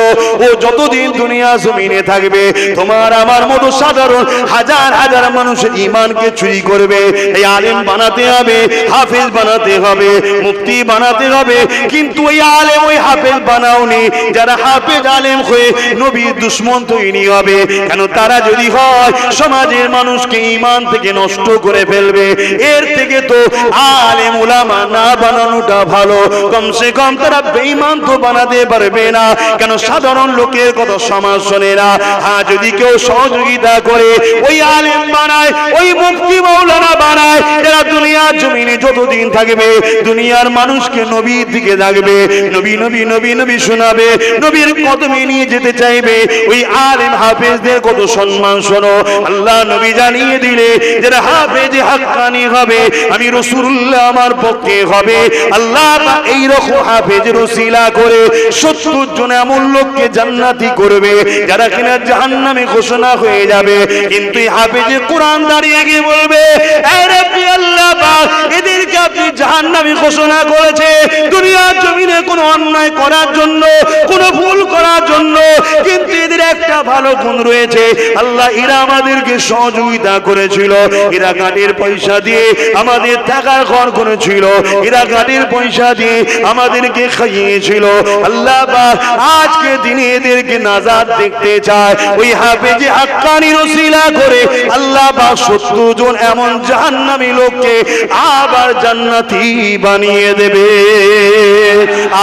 Speaker 1: ও যতদিন দুনিয়া জমিনে থাকবে তোমার আমার মতো সাধারণ হাজার হাজার মানুষের ঈমানকে চুরি করবে। এই আলেম বানাতে হবে, হাফেজ বানাতে হবে, মুফতি বানাতে হবে, কিন্তু ওই আলেম ওই হাফেজ বানাওনি যারা হাফেজ আলেম হয়ে নবীর দুশমন তৈরি হবে। কেন? তারা যদি হয় সমাজের মানুষকে ঈমান থেকে নষ্ট করে ফেলবে। এর থেকে তো আলেম উলামা না বানানোটা ভালো। কমসে কম তারা বেঈমান তো বানাতে পারবে না। কেন? সাধারণ লোকের কথা সমাজ শোনে না। হ্যাঁ, যদি কেউ সহযোগিতা করে ওই আলেম বানায়, ওই মুফতি মাওলানা বানায়, যারা দুনিয়ার জমিনে যতদিন থাকবে দুনিয়ার মানুষকে নবীর দিকে ডাকবে, নবী নবী নবী নবী নবী শোনাবে, নবীর কদমে নিয়ে যেতে চাইবে, ওই আলেম হাফেজদের কত সম্মান শোনো। আল্লাহ নবী জানিয়ে দিলে যারা হাফেজ হাক্কানি হবে, আমি রাসূলুল্লাহ আমার পক্ষে হবে। আল্লাহ এই রকম হাফেজের ওসিলা করে 70 জন এমন লোককে জান্নাতি করবে যারা কিনা জাহান্নামে ঘোষণা হয়ে যাবে। কিন্তু এই হাফেজে কোরআন দাঁড়িয়ে গিয়ে বলবে, এ রাব্বি আল্লাহ পাক, এদেরকে আপনি জাহান্নামী ঘোষণা করেছে দুনিয়ার জমিনে কোনো অন্যায় করার জন্য, কোনো ভুল করার জন্য, কিন্তু এদের একটা ভালো গুণ রয়েছে। আল্লাহ এরা আমাদেরকে সহযোগিতা করেছিল, এরা গাড়ির পয়সা দিয়ে আমাদের থাকার ঘর করেছিল, এরা গাড়ির পয়সা দিয়ে আমাদেরকে খাইয়েছিল। আল্লাহ পাক আজকে দিনে এদেরকে নাজাত দেখতে চায়, ওই হাফেজে হাক্কানির ওসিলা করে আল্লাহ পাক 70 জন এমন জাহান্নামী লোককে আবার জান্নাতি বানিয়ে দেবে।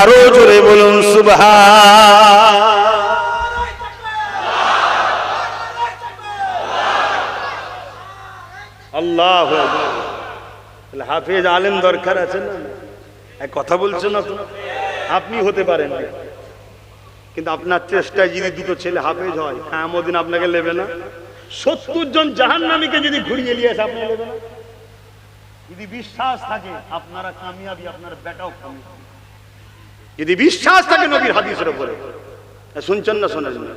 Speaker 1: আরো জোরে বলুন সুবহান। আল্লাহু আকবার। হাফেজ আলেম দরকার আছে না? এক কথা বলছেন না, আপনি হতে পারেন না, কিন্তু আপনার চেষ্টায় যদি দুটো ছেলে হাফেজ হয়, কিয়ামত দিন আপনাকে নেবে না? 70 জন জাহান্নামীকে যদি ঘুরিয়ে নিয়ে আসে, আপনি নেবে না? যদি বিশ্বাস থাকে আপনারা কামিয়াবি, আপনার বেটাও কামিয়াবি, যদি বিশ্বাস থাকে নবীর হাদিসের উপরে। শুনছেন না? শোনেন না?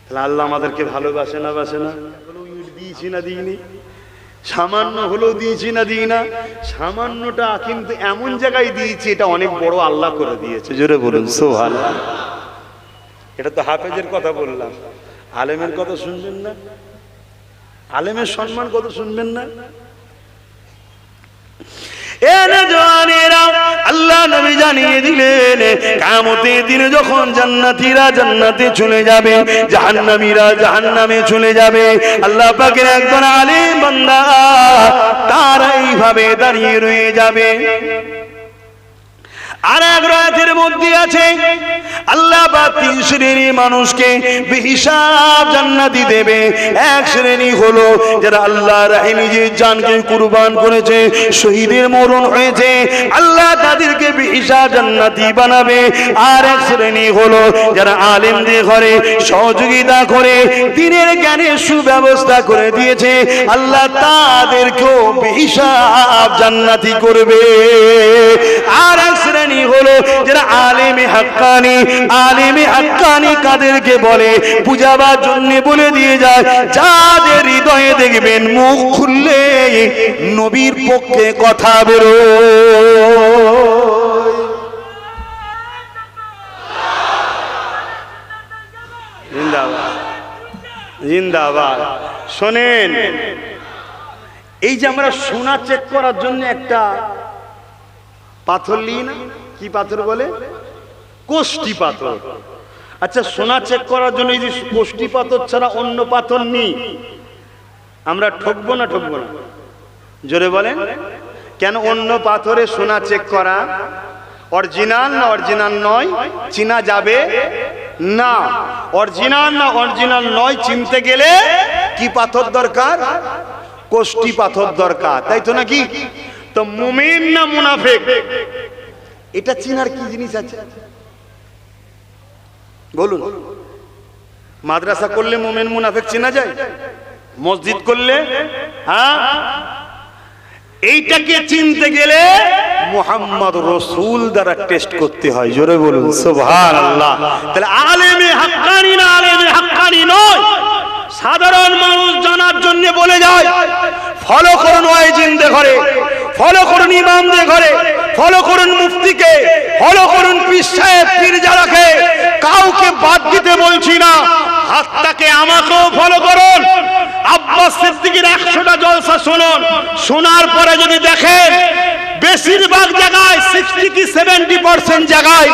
Speaker 1: তাহলে আল্লাহ আমাদেরকে ভালোবাসে না বাসে না? দিয়েছি না দিইনি? সামান্য হলেও দিয়েছি না দিই না? সামান্যটা কিন্তু এমন জায়গায় দিয়েছি, এটা অনেক বড় আল্লাহ করে দিয়েছে। জোরে বলুন সুবহানাল্লাহ। এটা তো হাফেজের কথা বললাম, আলেমের কথা শুনবেন না? আলেমের সম্মান কত শুনবেন না? আল্লাহ নবী জানিয়ে দিলেন, কিয়ামতের দিনে যখন জান্নাতীরা জান্নাতে চলে যাবে, জাহান্নামীরা জাহান্নামে চলে যাবে, আল্লাহ পাকের একজন আলেম বান্দা তারা এইভাবে দাঁড়িয়ে রয়ে যাবে। আর এক রাতের মধ্যে আছে আল্লাহ পাক 3 শ্রেণীর মানুষকে বেহিসাব জান্নাতি দেবে। এক শ্রেণী হলো যারা আল্লাহর রাহে নিজের জানকে কুরবান করেছে, শহীদের মরণ হয়েছে, আল্লাহ তাদেরকে বেহিসাব জান্নাতি বানাবে। আর এক শ্রেণী হলো যারা আলেমদের ঘরে সহযোগিতা করে দ্বীনের জ্ঞানের সুব্যবস্থা করে দিয়েছে, আল্লাহ তাদেরকেও বেহিসাব জান্নাতি করবে। আর এক শ্রেণী হলো যারা আলেমে হাক্কানি। আলেমে হাক্কানি কাদেরকে বলে? বুঝাবার জন্য বলে দিয়ে যায়, যাদের হৃদয়ে দেখবেন মুখ খুললে নবীর পক্ষে কথা বেরো। জিন্দাবাদ জিন্দাবাদ। শোনেন, এই যে আমরা সোনা চেক করার জন্য একটা পাথর নিই না, কি পাথর বলে? কোষ্টি পাথর। আচ্ছা, সোনা চেক করার জন্য এই যে কোষ্টি পাথর ছাড়া অন্য পাথর নিই, আমরা ঠকবো না ঠকবো না? জোরে বলেন। কেন? অন্য পাথরে সোনা চেক করা অরিজিনাল না অরিজিনাল নয় চিনা যাবে না। অরিজিনাল না অরিজিনাল নয় চিনতে গেলে কি পাথর দরকার? কোষ্টি পাথর দরকার, তাই তো নাকি? তো মুমিন না মুনাফিক, এটা চিনার কি জিনিস আছে বলুন? মাদ্রাসা করলে মুমিন মুনাফিক চেনা যায়? মসজিদ করলে? হ্যাঁ, এইটাকে চিনতে গেলে মুহাম্মদ রাসূল দ্বারা টেস্ট করতে হয়। জোরে বলুন সুবহানাল্লাহ। তাহলে আলেমে হাক্কানি না আলেমে হাক্কানি নয়, সাধারণ মানুষ জানার জন্য বলে যায়, ফলো করুন ওয়াইজিনদের ঘরে, ফলো করুন ইমামদের ঘরে, ফলো করুন মুফতিকে, ফলো করুন পীর সাহেব পীরজাদাকে। কাউকে বাদ দিতে বলছি না, হাতটাকে আমাকেও ফলো করুন। আব্বাস সিদ্দিকীর 100টা জলসা শুনুন, শোনার পরে যদি দেখেন বেশিরভাগ জায়গায় 60 কি 70% জায়গায়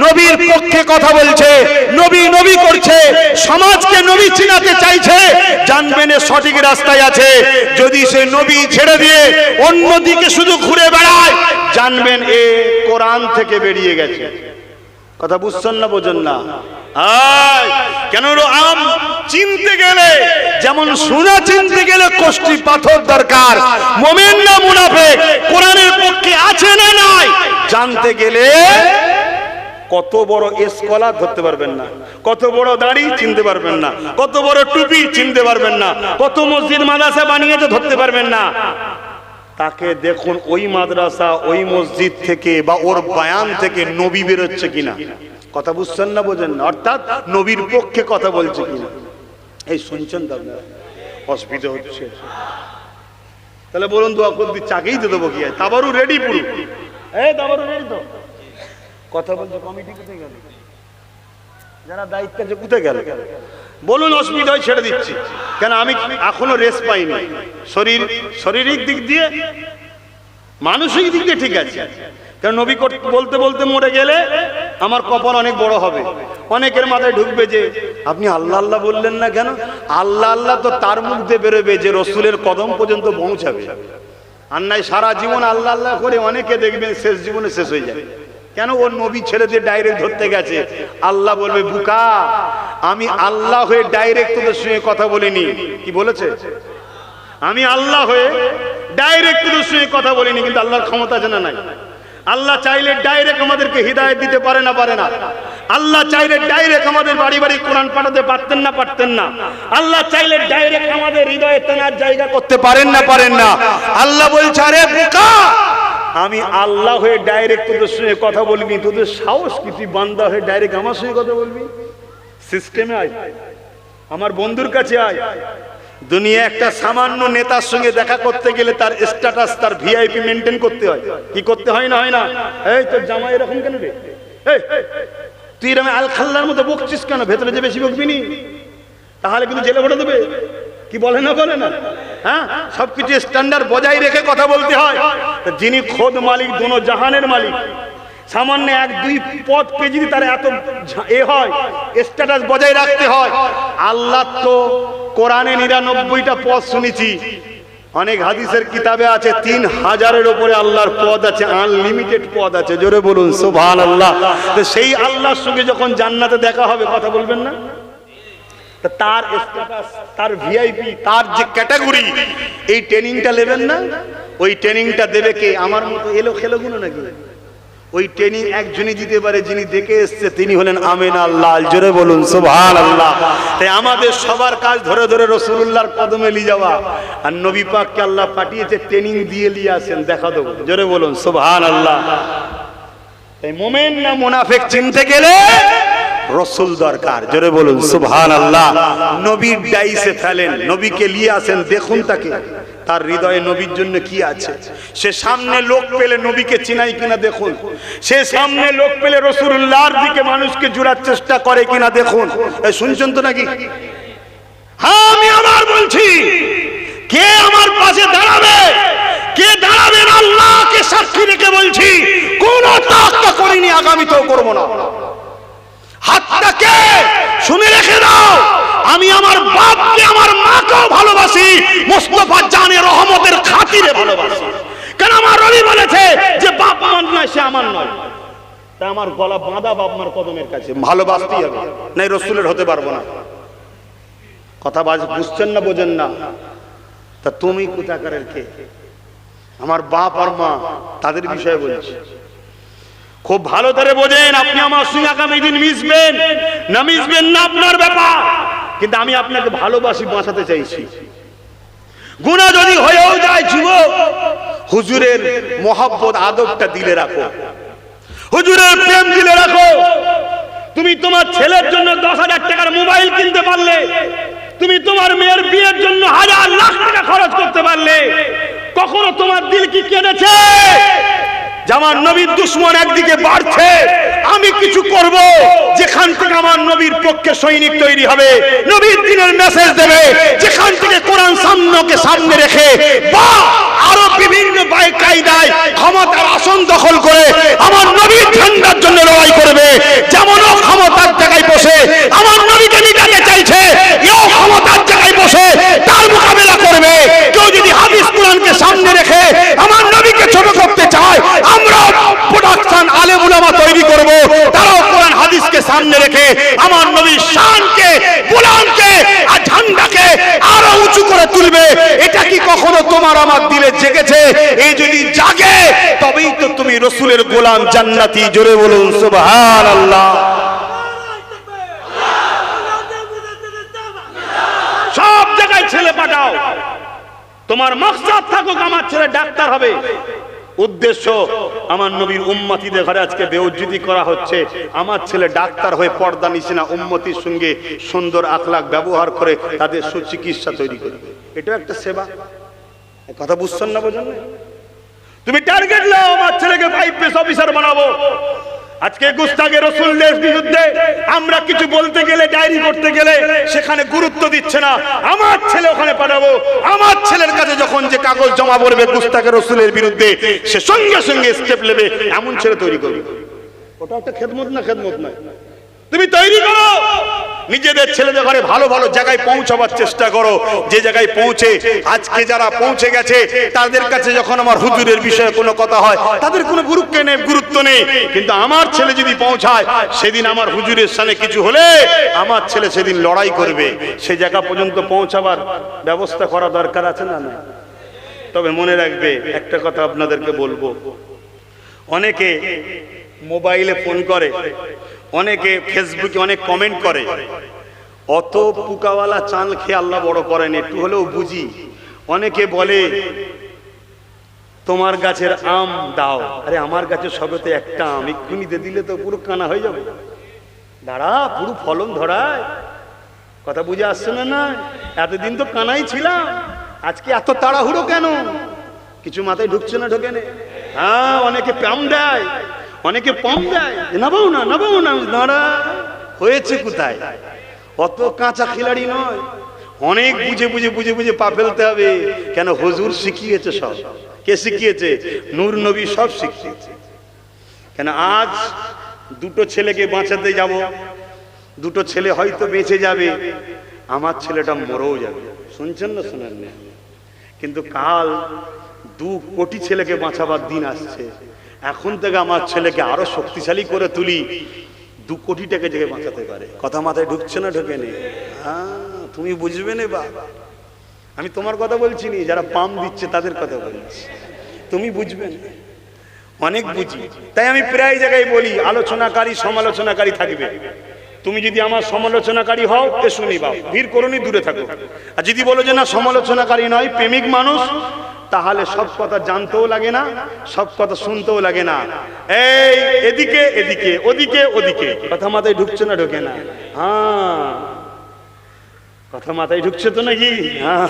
Speaker 1: নবীর পক্ষে কথা বলছে, নবী নবী করছে, সমাজকে নবী চিনাতে চাইছে, জানবেন সঠিক রাস্তায় আছে। যদি সে নবী ছেড়ে দিয়ে অন্যদিকে শুধু ঘুরে বেড়ায়, জানবেন এ কোরআন থেকে বেরিয়ে গেছে। কথা বুঝছেন না? বোঝেন না? কেন? আম চিনতে গেলে যেমন সোনা চিনতে গেলে কোষ্টি পাথর দরকার। মুমিন না মুনাফিক কোরআনের পক্ষে আছে না নাই
Speaker 2: জানতে গেলে কত বড় স্কলার ধরতে পারবেন না, কত বড় দাড়ি চিনতে পারবেন না, কত বড় টুপি চিনতে পারবেন না, কত মসজিদ মাদ্রাসা বানিয়েছে ধরতে পারবেন না। তাকে দেখুন ওই মাদ্রাসা ওই মসজিদ থেকে বা ওর বয়ান থেকে নবী বেরোচ্ছে কিনা। কথা বুঝছেন না, বোঝেন না? অর্থাৎ নবীর পক্ষে কথা বলছে কিনা। এই শুনছেন তো আপনারা? অসুবিধা হচ্ছে, তাহলে বলুন দোয়া করে দিচ্ছি, চাকেই তো দেবো কি? তাবারু রেডি পুরো, এই তাবারু রেডি তো? কথা বলছে কমিটি কোথায় গেল? যারা দায়িত্ব আছে কোথায় গেল? বলুন, অসুবিধা হয় ছেড়ে দিচ্ছি। কেন আমি এখনো রেস্ট পাইনি। শারীরিক দিক দিয়ে মানসিক দিক দিয়ে ঠিক আছে, কারণ নবী বলতে বলতে মরে গেলে আমার কপাল অনেক বড় হবে। অনেকের মাথায় ঢুকবে যে আপনি আল্লাহ আল্লাহ বললেন না কেন? আল্লাহ আল্লাহ তো তার মুখ দিয়ে বেরোবে যে রসুলের কদম পর্যন্ত পৌঁছাবে। আর নাই সারা জীবন আল্লাহ আল্লাহ করে অনেকে দেখবেন শেষ জীবনে শেষ হয়ে যায়। কেন? ওর নবী ছেড়ে দিয়ে ডাইরেক্ট ধরতে গেছে। আল্লাহ বলবে, বুকা, আমি আল্লাহ হয়ে ডাইরেক্ট তোদের সঙ্গে কথা বলিনি। কি বলেছে? আমি আল্লাহ হয়ে ডাইরেক্ট তোদের সঙ্গে কথা বলিনি। কিন্তু আল্লাহর ক্ষমতা জানা নাই। আল্লাহ চাইলে ডাইরেক্ট আমাদেরকে হিদায়াত দিতে পারে না? পারে না? আল্লাহ চাইলে ডাইরেক্ট আমাদের বাড়ি বাড়ি কোরআন পাঠাতে পারতেন না? পারতেন না? আল্লাহ চাইলে ডাইরেক্ট আমাদের হৃদয়ে তেনার জায়গা করতে পারেন না? পারেন না? আল্লাহ বলছে, আরে বোকা, আমি আল্লাহ হয়ে ডাইরেক্ট তোদের সঙ্গে কথা বলবি। তোদের সাহস কি? তুই বান্দা হয়ে ডাইরেক্ট আমার সঙ্গে কথা বলবি? সিস্টেমে আয়, আমার বন্ধুর কাছে আয়। দুনিয়া একটা সামান্য নেতার সঙ্গে দেখা করতে গেলে তার স্ট্যাটাস, তার ভিআইপি মেনটেন করতে হয়। কি করতে হয় না? হয় না? এই তোর জামাই এরকম কেন রে? তুই এরকম আল খাল্লার মতো বকছিস কেন? ভেতরে যে বেশি বকবি নি, তাহলে কিন্তু জেলে ভরে দেবে। কি বলে না? বলে না? হ্যাঁ, সবকিছু স্ট্যান্ডার্ড বজায় রেখে কথা বলতে হয়। যিনি খোদ মালিক, দোনো জাহানের মালিক, সামান্য এক দুই পদ পেয়ে যদি তার এত হয়, স্ট্যাটাস বজায় রাখতে হয়। আল্লাহ তো কোরআনে 99টা পদ শুনেছি, অনেক হাদিসের কিতাবে আছে 3000-এর উপরে আল্লাহর পদ আছে, আনলিমিটেড পদ আছে। জোরে বলুন সুবহানাল্লাহ। তো সেই আল্লাহর সঙ্গে যখন জান্নাতে দেখা হবে, কথা বলবেন না? তার স্ট্যাটাস, তার ভিআইপি, তার যে ক্যাটাগরি, এই ট্রেনিংটা নেবেন না? ওই ট্রেনিংটা দেবে কে? আমার মতো এলো খেলোগুলো নাকি? ওই ট্রেনিং একজনই দিতে পারে, যিনি দেখে এসছে, তিনি হলেন আমিনা আল্লাহ। জোরে বলুন সুবহানাল্লাহ। তাই আমাদের সবার কাজ ধরে ধরে রাসূলুল্লাহর কদমে নিয়ে যাওয়া। আর নবী পাককে আল্লাহ পাঠিয়েছে ট্রেনিং দিয়ে নিয়ে আসেন, দেখা দেবো। জোরে বলুন সুবহানাল্লাহ। তাই মুমিন না মুনাফিক চিনতে গেলে রসুল দরকার। জোরে বলুন সুবহানাল্লাহ। নবীর ডাইসে ফেলেন, নবীকে নিয়ে আসেন, দেখুন তাকে, তার হৃদয়ে নবীর জন্য কি আছে। সে সামনে লোক পেলে নবীকে চিনাই কিনা দেখুন। সে সামনে লোক পেলে রাসূলুল্লাহর দিকে মানুষকে জোড়ার চেষ্টা করে কিনা দেখুন। এই শুনছেন তো নাকি? হ্যাঁ, আমি আবার বলছি, কে আমার পাশে দাঁড়াবে? কে দাঁড়াবেন? আল্লাহকে সাক্ষী রেখে বলছি, কোন তাক্কা করিনি, আগামীতেও করব না। হাতটাকে শুনে রেখে দাও, আমি আমার বাপকে, আমার মাকেও ভালোবাসি, মুস্তাফা জানে রহমতের খাতিরে ভালোবাসি। কেন? আমার নবী বলেছে যে বাপ আমার নয়, সে আমার নয়। তাই আমার গলা বাঁধা বাপ মার কদমের কাছে, ভালোবাসতেই হবে, নাই রসুলের হতে পারবো না। কথা বুঝছেন না? বোঝেন না? তা তুমি কোথাকারের কে? আমার বাপ আর মা, তাদের বিষয়ে বলছি। খুব ভালো করে বোঝেন। আপনি আমার সঙ্গে আগামী দিন মিশবেন না মিশবেন না আপনার ব্যাপার, কিন্তু আমি আপনাকে ভালোবাসি, বাঁচাতে চাইছি। গুনাহ যদি হয়েও যায় যুবক, হুজুরের মহব্বত আদবটা দিলে রাখো, হুজুরের প্রেম দিলে রাখো। তুমি তোমার ছেলের জন্য 10,000 টাকার মোবাইল কিনতে পারলে, তুমি তোমার মেয়ের বিয়ের জন্য 1000 লাখ টাকা খরচ করতে পারলে, কখনো তোমার দিল কি কেঁদেছে? আমার নবীর দুশমন একদিকে বাড়ছে, আমি কিছু করব যেখান থেকে আমার নবীর পক্ষে সৈনিক তৈরি হবে, নবীর দিনের মেসেজ দেবে, যেখান থেকে কোরআন সামনে রেখে বা আরো বিভিন্ন কায়দায় ক্ষমতার আসন দখল করে আমার নবীর ঝান্ডার জন্য লড়াই করবে। যেমন ও ক্ষমতার জায়গায় বসে আমার নবীকে মিটাতে চাইছে, এও ক্ষমতার জায়গায় বসে তার মোকাবেলা করবে। কেউ যদি হাদিস কোরআনকে সামনে রেখে আমার নবীকে ছোট করতে চায়, আমরা প্রোডাকশন আলেম উলামা তৈরি করব, তারাও কোরআন হাদিসকে সামনে রেখে আমার নবীর শানকে, গোলামকে আর ঝান্ডাকে আরো উঁচু করে তুলবে। এটা কি
Speaker 1: কখনো তোমার আমার দিলে জেগেছে? এই যদি জাগে তবেই তো তুমি রসুলের গোলাম জান্নাতি। জোরে বলুন সুবহানাল্লাহ। সব জায়গায় ছেলে পাঠাও, তোমার মাকসাদ থাকুক আমার ছেলে ডাক্তার হবে। উদ্দেশ্য আমার নবীর উম্মতিদের ঘরে আজকে বেউজ্জতি করা হচ্ছে, আমার ছেলে ডাক্তার হয়ে পর্দা নিছে না, উম্মতির সঙ্গে সুন্দর আখলাক ব্যবহার করে তাদের সুচিকিৎসা তৈরি করবে। এটাও একটা সেবা। কথা বুঝছেন না? বোঝেন না? তুমি টার্গেট নাও, আমার ছেলেকে আইপিএস অফিসার বানাবো। আজকে গুস্তাখে রাসূলের বিরুদ্ধে আমরা কিছু বলতে গেলে, ডায়েরি করতে গেলে সেখানে গুরুত্ব দিচ্ছে না। আমার ছেলে ওখানে পাঠাবো, আমার ছেলের কাছে যখন যে কাগজ জমা পড়বে গুস্তাখে রাসূলের বিরুদ্ধে, সে সঙ্গে সঙ্গে স্টেপ নেবে, এমন ছেলে তৈরি করবে। ওটা একটা খেদমত না? খেদমত নয়। তুমি তৈরি করো, নিজেদের ছেলেদের ঘরে ভালো ভালো জায়গায় পৌঁছাবার চেষ্টা করো। যে জায়গায় পৌঁছে আজকে যারা পৌঁছে গেছে তাদের কাছে যখন আমার হুজুরের বিষয়ে কোনো কথা হয় তাদের কোনো গুরুত্ব নেই, কিন্তু আমার ছেলে যদি পৌঁছায় সেদিন আমার হুজুরের সামনে কিছু হলে আমার ছেলে সেদিন লড়াই করবে। সেই জায়গা পর্যন্ত পৌঁছাবার ব্যবস্থা করা দরকার আছে না? না। তবে মনে রাখবে একটা কথা আপনাদেরকে বলবো, অনেকে মোবাইলে ফোন করে, অনেকে ফেসবুকে অনেক কমেন্ট করে। অত পুকাওয়ালা চাল খেয়ে আল্লাহ বড় করেন, একটু হলেও বুঝি। অনেকে বলে তোমার গাছের আম দাও। আরে আমার গাছের সবেতে একটা আম, এক্ষুনি দিয়ে দিলে তো পুরো কানা হয়ে যাবে। দাঁড়া, পুরো ফলন ধরায়। কথা বুঝে আসছে না? না, এতদিন তো কানাই ছিলাম, আজকে এত তাড়াহুড়ো কেন? কিছু মাথায় ঢুকছে না? ঢোকে না? হ্যাঁ, অনেকে পাম দেয়, অনেকে পম দেয়, নাবাও না নাবাও না। দাঁড়া, হয়েছে কোথায়? অত কাঁচা খিলাড়ি নয়, অনেক বুঝে বুঝে বুঝে বুঝে পা ফেলতে হবে। কেন? হুজুর শিখিয়েছে সব। কে শিখিয়েছে? নূর নবী সব শিখিয়েছে। কেন? আজ দুটো ছেলেকে বাঁচাতে যাব, দুটো ছেলে হয়তো বেঁচে যাবে, আমার ছেলেটা মরেও যাবে। শুনছেন না? শোনেন না? কিন্তু কাল 2 কোটি ছেলেকে বাঁচাবার দিন আসছে। এখন থেকে আমার ছেলেকে আরো শক্তিশালী করে তুলি, 2 কোটি টাকা জেগে বাঁচাতে পারে। কথা মাথায় ঢুকছে না? ঢোকে নেই? তুমি বুঝবে না বা? আমি তোমার কথা বলছি নি, যারা পাম দিচ্ছে তাদের কথা বলছি। তুমি বুঝবে না, অনেক বুঝি। তাই আমি প্রায় জায়গায় বলি, আলোচনাকারী সমালোচনাকারী থাকবে। তুমি যদি আমার সমালোচনাকারী হও, এসো নি বাপ, ভিড় করোনি, দূরে থাকো। আর যদি বলো যে না সমালোচনাকারী নয়, প্রেমিক মানুষ, তাহলে সব কথা জানতেও লাগে না, সব কথা শুনতেও লাগে না। এই এদিকে এদিকে, ওদিকে ওদিকে। কথা মাথায় ঢুকছে না? ঢোকে না? হ্যাঁ, কথা মাথায় ঢুকছে তো নাকি? হ্যাঁ,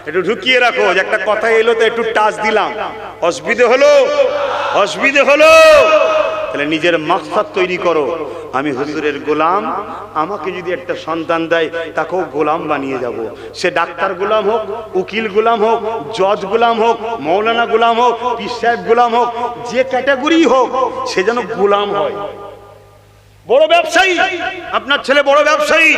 Speaker 1: একটু ঢুকিয়ে রাখো। একটা কথা এলো তো একটু টাচ দিলাম, অসুবিধে হলো? অসুবিধে হলো? তাহলে নিজের মাকসাদ তৈরি করো, আমি হুজুরের গোলাম। আমাকে যদি একটা সন্তান দেয় তাকেও গোলাম বানিয়ে যাব। সে ডাক্তার গোলাম হোক, উকিল গোলাম হোক, জজ গোলাম হোক, মৌলানা গোলাম হোক, পীর সাহেব গোলাম হোক, যে ক্যাটাগরি হোক, সে যেন গোলাম হয়। বড় ব্যবসায়ী, আপনার ছেলে বড় ব্যবসায়ী,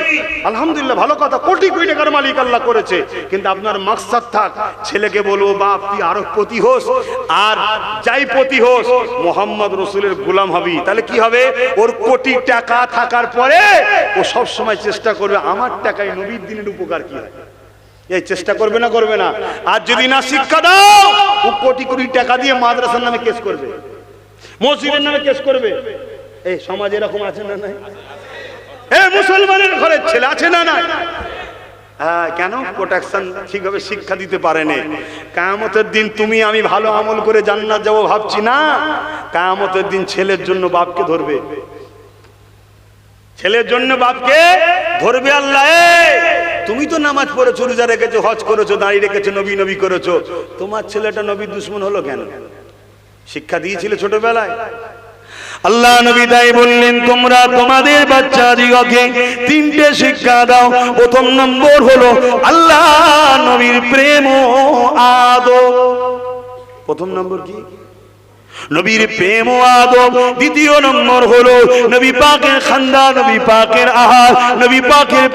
Speaker 1: আলহামদুলিল্লাহ, ভালো কথা, কোটি কোটি টাকার মালিক আল্লাহ করেছে। কিন্তু আপনার মাকসাদ থাক, ছেলেকে বলবো বাপ তুই আরো পতি হোস, আর যাই পতি হোস মোহাম্মদ রসুলের গোলাম হবি। তাহলে কি হবে? ওর কোটি টাকা থাকার পরে ও সব সময় চেষ্টা করবে আমার টাকায় নবীর দিনের উপকার কি হয়, এই চেষ্টা করবে না? করবে না? আর যদি না শিক্ষা দাও, ও কোটি কোটি টাকা দিয়ে মাদ্রাসার নামে কেস করবে, মসজিদের নামে কেস করবে। এই সমাজ এরকম আছে না? নাই? মুসলমানের ঘরের ছেলে আছে না? নাই? কেন? প্রোটেকশন ঠিকভাবে শিক্ষা দিতে পারেনি। কিয়ামতের দিন তুমি আমি ভালো আমল করে জান্নাত যাবো ভাবছি না, কিয়ামতের দিন ছেলের জন্য বাপকে ধরবে, ছেলের জন্য বাপকে ধরবে আল্লাহ। তুমি তো নামাজ পড়েছো, রোজা রেখেছো, হজ করেছো, দাঁড়িয়ে রেখেছো, নবী নবী করেছো, তোমার ছেলেটা নবীর দুশমন হলো কেন? শিক্ষা দিয়েছিলে ছোটবেলায়? আল্লাহ নবী তাই বললেন, তোমরা তোমাদের বাচ্চাদিগকে 3টে শিক্ষা দাও। প্রথম নম্বর হলো আল্লাহ নবীর প্রেম ও আদব। প্রথম নম্বর কি? নবীর প্রেম ও আদব। দ্বিতীয় নম্বর হলো নবী পাকের খানদান, নবী পাকের আহার, নবী পাকের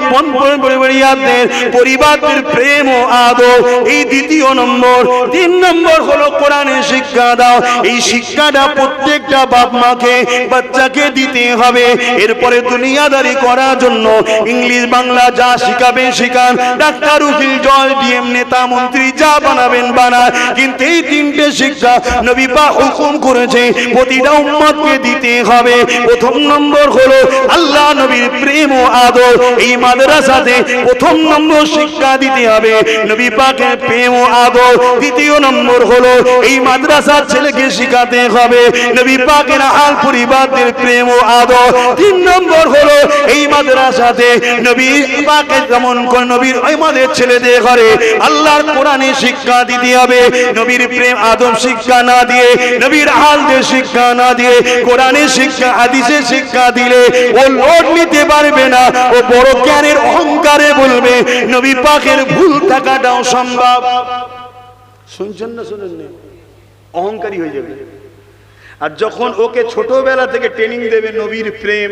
Speaker 1: পরিবারদের পরিবারদের প্রেম ও আদব, এই দ্বিতীয় নম্বর। তিন নম্বর হলো কোরআনের শিক্ষা দাও। এই শিক্ষাটা প্রত্যেকটা বাপ মাকে বাচ্চাকে দিতে হবে। এরপরে দুনিয়াদারি করার জন্য ইংলিশ বাংলা যা শিখাবেন শিখান, ডাক্তার উকিল জজ ডিএম নেতা মন্ত্রী যা বানাবেন বানান, কিন্তু এই তিনটে শিক্ষা নবী পাক হুকুম করেছে প্রতিটা উম্মতকে দিতে হবে। প্রথম নম্বর হলো আল্লাহ নবীর প্রেম ও আদর, এই মাদ্রাসাতে প্রথম নম্বর শিক্ষা দিতে হবে নবী পাকের প্রেম ও আদর। দ্বিতীয় নম্বর হলো এই মাদ্রাসার ছেলেকে শিখাতে হবে নবী পাকের আল পরিবারদের প্রেম ও আদর। তিন নম্বর হলো এই মাদ্রাসাতে নবী পাকের যেমন কোন নবীর আমাদের ছেলেদের ঘরে আল্লাহর কোরআনে শিক্ষা দিতে হবে। নবীর প্রেম আদব শিক্ষা না দিয়ে, নবীর আলদের শিক্ষা না দিয়ে, কোরআনের শিক্ষা হাদিসের শিক্ষা দিলে ও লোড নিতে পারবে না। ও বড় জ্ঞানের অহংকারে বলবে নবী পাকের ভুল থাকাটাও সম্ভব। শুনছেন না? শুনেন না? অহংকারী হয়ে যাবে। আর যখন ওকে ছোটবেলা থেকে ট্রেনিং দেবে নবীর প্রেম,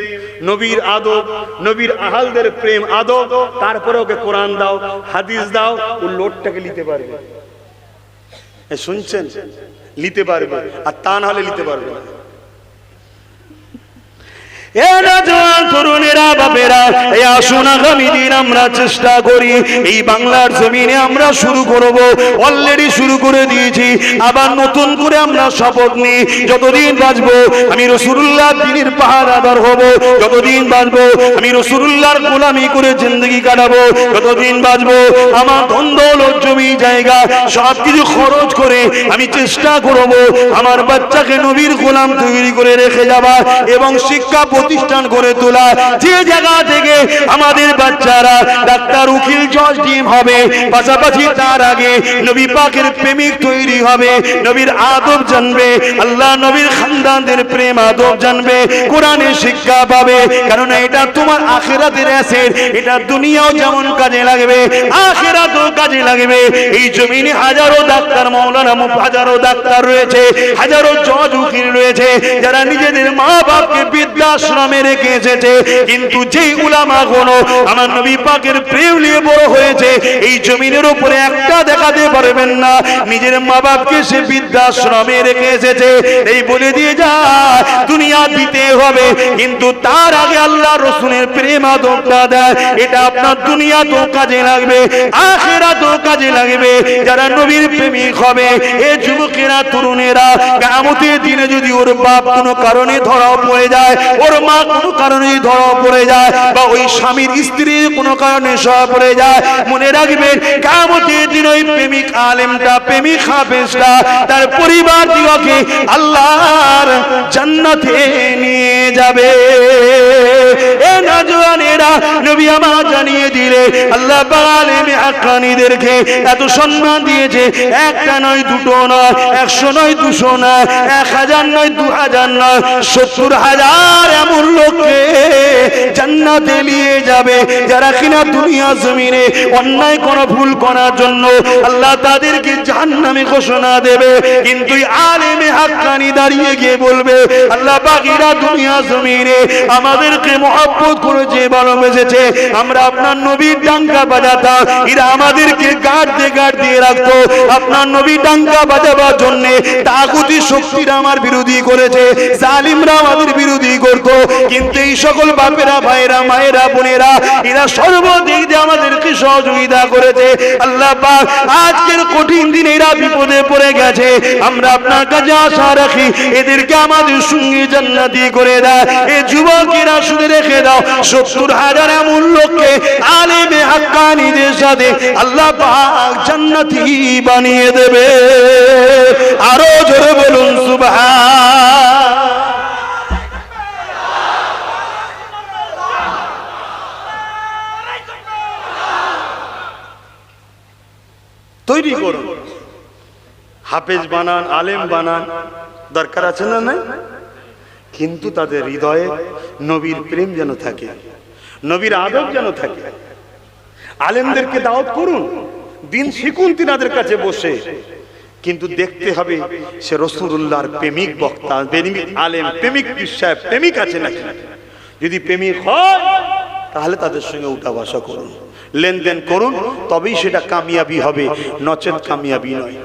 Speaker 1: নবীর আদব, নবীর আহালদের প্রেম আদব, তারপরে ওকে কোরআন দাও, হাদিস দাও, ও লোডটাকে নিতে পারবে। শুনছেন? নিতে পারবে, আর তা না হলে নিতে পারবে না। তরুণেরা বাপেরা, এই আসুন আগামী দিন আমরা চেষ্টা করি এই বাংলার জমিনে আমরা শুরু করব। অলরেডি শুরু করে দিয়েছি, আবার নতুন করে আমরা শপথ নিই যতদিন বাঁচবো আমি রাসূলুল্লাহ দ্বীনের পাহারাদার হব, যতদিন বাঁচবো আমি রাসূলুল্লাহর গোলামি করে জিন্দেগি কাটাবো, যতদিন বাঁচবো আমার ধন দৌলত জমি জায়গা সব কিছু খরচ করে আমি চেষ্টা করব আমার বাচ্চাকে নবীর গোলাম তৈরি করে রেখে যাওয়া এবং শিক্ষা প্রতিষ্ঠান করে তোলা। যে জায়গা থেকে আমাদের বাচ্চারা ডাক্তার উকিল জজ ডিএম হবে, পাশাপাশি তার আগে নবী পাকের প্রেমিক তৈরি হবে, নবীর আদব জানবে, আল্লাহ নবীর খানদানদের প্রেম আদব জানবে, কোরআনের শিক্ষা পাবে। কারণ এটা তোমার আখিরাতের অ্যাসেট, এটা দুনিয়াও যেমন কাজে লাগবে আখিরাতেও কাজে লাগবে। এই জমিনে হাজারো ডাক্তার মাওলানা হাজারো ডাক্তার রয়েছে, হাজারো জজ উকিল রয়েছে যারা নিজেদের মা বাপকে বৃদ্ধাশ্রমে রেখে এসেছে, কিন্তু যেই উলামা গুলো আমার নবী পাকের প্রেম নিয়ে বড় হয়েছে এই জমিনের উপরে একটা দেখাতে পারবেন না নিজের মা বাপকে সে বৃদ্ধাশ্রমে রেখে এসেছে। এই বলে দিয়ে যায় দুনিয়া দিতে হবে, কিন্তু তার আগে আল্লাহ রসুলের প্রেম আদবটা দেয়। এটা আপনার দুনিয়া তো কাজে লাগবে, আখিরাতেও কাজে লাগবে। যারা নবীর প্রেমিক হবে এ যুবকেরা তরুণেরা, কিয়ামতের দিনে যদি ওর বাপ কোনো কারণে ধরা পড়ে যায়, ওর মা কোনো কারণে ধরা পড়ে যায়, বা ওই স্বামীর স্ত্রী কোনো কারণে ধরা পড়ে যায়, মনে রাখবেন কিয়ামতের দিন ওই প্রেমিক আলেমটা, প্রেমিক হাফেজটা তার পরিবার দিগকে আল্লাহর জান্নাতে নিয়ে যাবে। এ নওজওয়ানেরা, নবী আমার জানিয়ে দিলে আল্লাহ পাক আলেমে হাক্কানীদেরকে এত সম্মান দিয়েছে, একটা নয়, দুটো নয়, 100 নয়, 200 নয়, 1000 নয়, 2000 নয়, 70,000 এমন লোককে জান্নাতে নিয়ে যাবে যারা কিনা দুনিয়া জমিনে অন্যায় কোনো ভুল করার জন্য আল্লাহ তাদেরকে জাহান্নামে ঘোষণা দেবে। কিন্তু আলেমে হাক্কানী দাঁড়িয়ে গিয়ে বলবে আল্লাহ পাক এরা দুনিয়া জমিনে আমাদেরকে মহব্বত করেছে, ভালোবেসেছে, আমরা আপনার নবীর ডাঙ্কা বাজাতাম, এরা আমাদেরকে গার্ড দিয়ে রাখতো। আপনার নবী ডাঙ্কা বাজাবার জন্য তাগুতি শক্তিরা আমার বিরোধী করেছে, জালিমরা আমাদের বিরোধী করতো, কিন্তু এই সকল বাপেরা, ভাইরা, মায়েরা, বোনেরা এরা সর্বদিক দিয়ে আমাদেরকে সহযোগিতা করেছে। আল্লাহ পাক আজকের কঠিন দিনে এরা বিপদে পড়ে গেছে, আমরা আপনার কাছে আশা রাখি এদেরকে আমাদের সঙ্গে জান্নাতি করে দেয়। এই যুবকেরা শুনে রেখে দাও 70,000 এমন লোককে আলেমে হাক্কানীদের সাথে আল্লাহ পাক জান্নাতি বানিয়ে দেবে। আরো জোরে বলুন সুবহান। তৈরি করুন, হাফেজ বানান, আলেম বানান, দরকার আছে না? নাই, কিন্তু তাদের হৃদয়ে নবীর প্রেম যেন থাকে, নবীর আদব যেন থাকে। আলেমদেরকে দাওয়াত করুন, দিন শিখুন তিনাদের কাছে বসে,
Speaker 2: কিন্তু দেখতে হবে সে রাসূলুল্লাহর প্রেমিক বক্তা, প্রেমিক আলেম, প্রেমিক বিষয়, প্রেমিক আছে নাকি। যদি প্রেমিক হয় তাহলে তাদের সঙ্গে উঠা বসা করুন, লেনদেন করুন, তবেই সেটা কামিয়াবি হবে, নচেত কামিয়াবি নয়।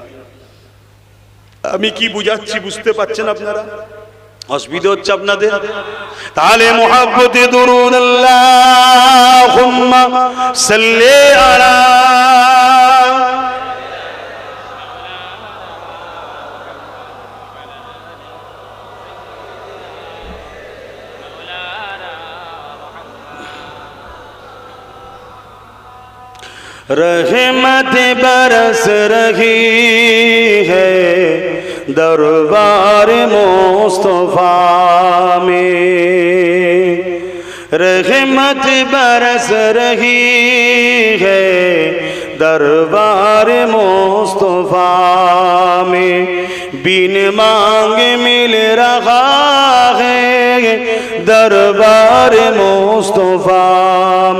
Speaker 2: আমি কি বুঝাচ্ছি বুঝতে পারছেন আপনারা? অসুবিধা হচ্ছে আপনাদের?
Speaker 1: তাহলে মুহাব্বতে দুরুদ আল্লাহুম্মা সাল্লি আলা रहमत बरस रही है दरबार मुस्तफा में, रहमत बरस रही है दरबार मुस्तफा में, बिन मांग मिल रहा है दरबार मुस्तफा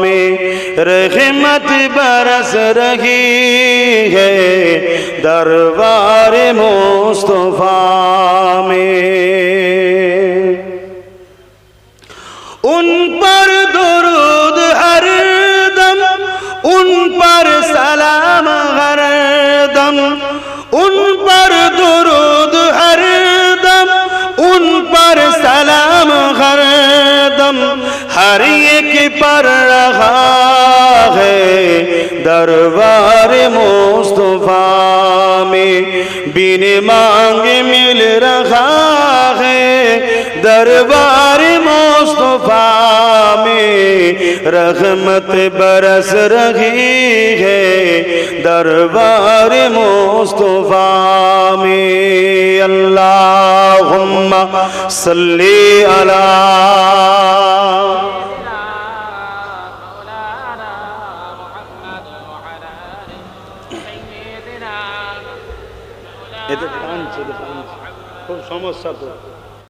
Speaker 1: में, रहमत बरस रही है दरबार मुस्तफा में। उन पर दुरूद हर दम, उन पर सलाम हर दम, उन पर दुरूद हर दम, उन पर सलाम हर दम, हर एक पर रहा है दरबार मुस्तफा में, बिन मांग मिल रहा है दरबार मुस्तफा में, रहमत बरस रही है दरबार मुस्तफा में। अल्लाहुम्मा सल्ली अला
Speaker 2: এতে টানছে, খুব সমস্যা তো।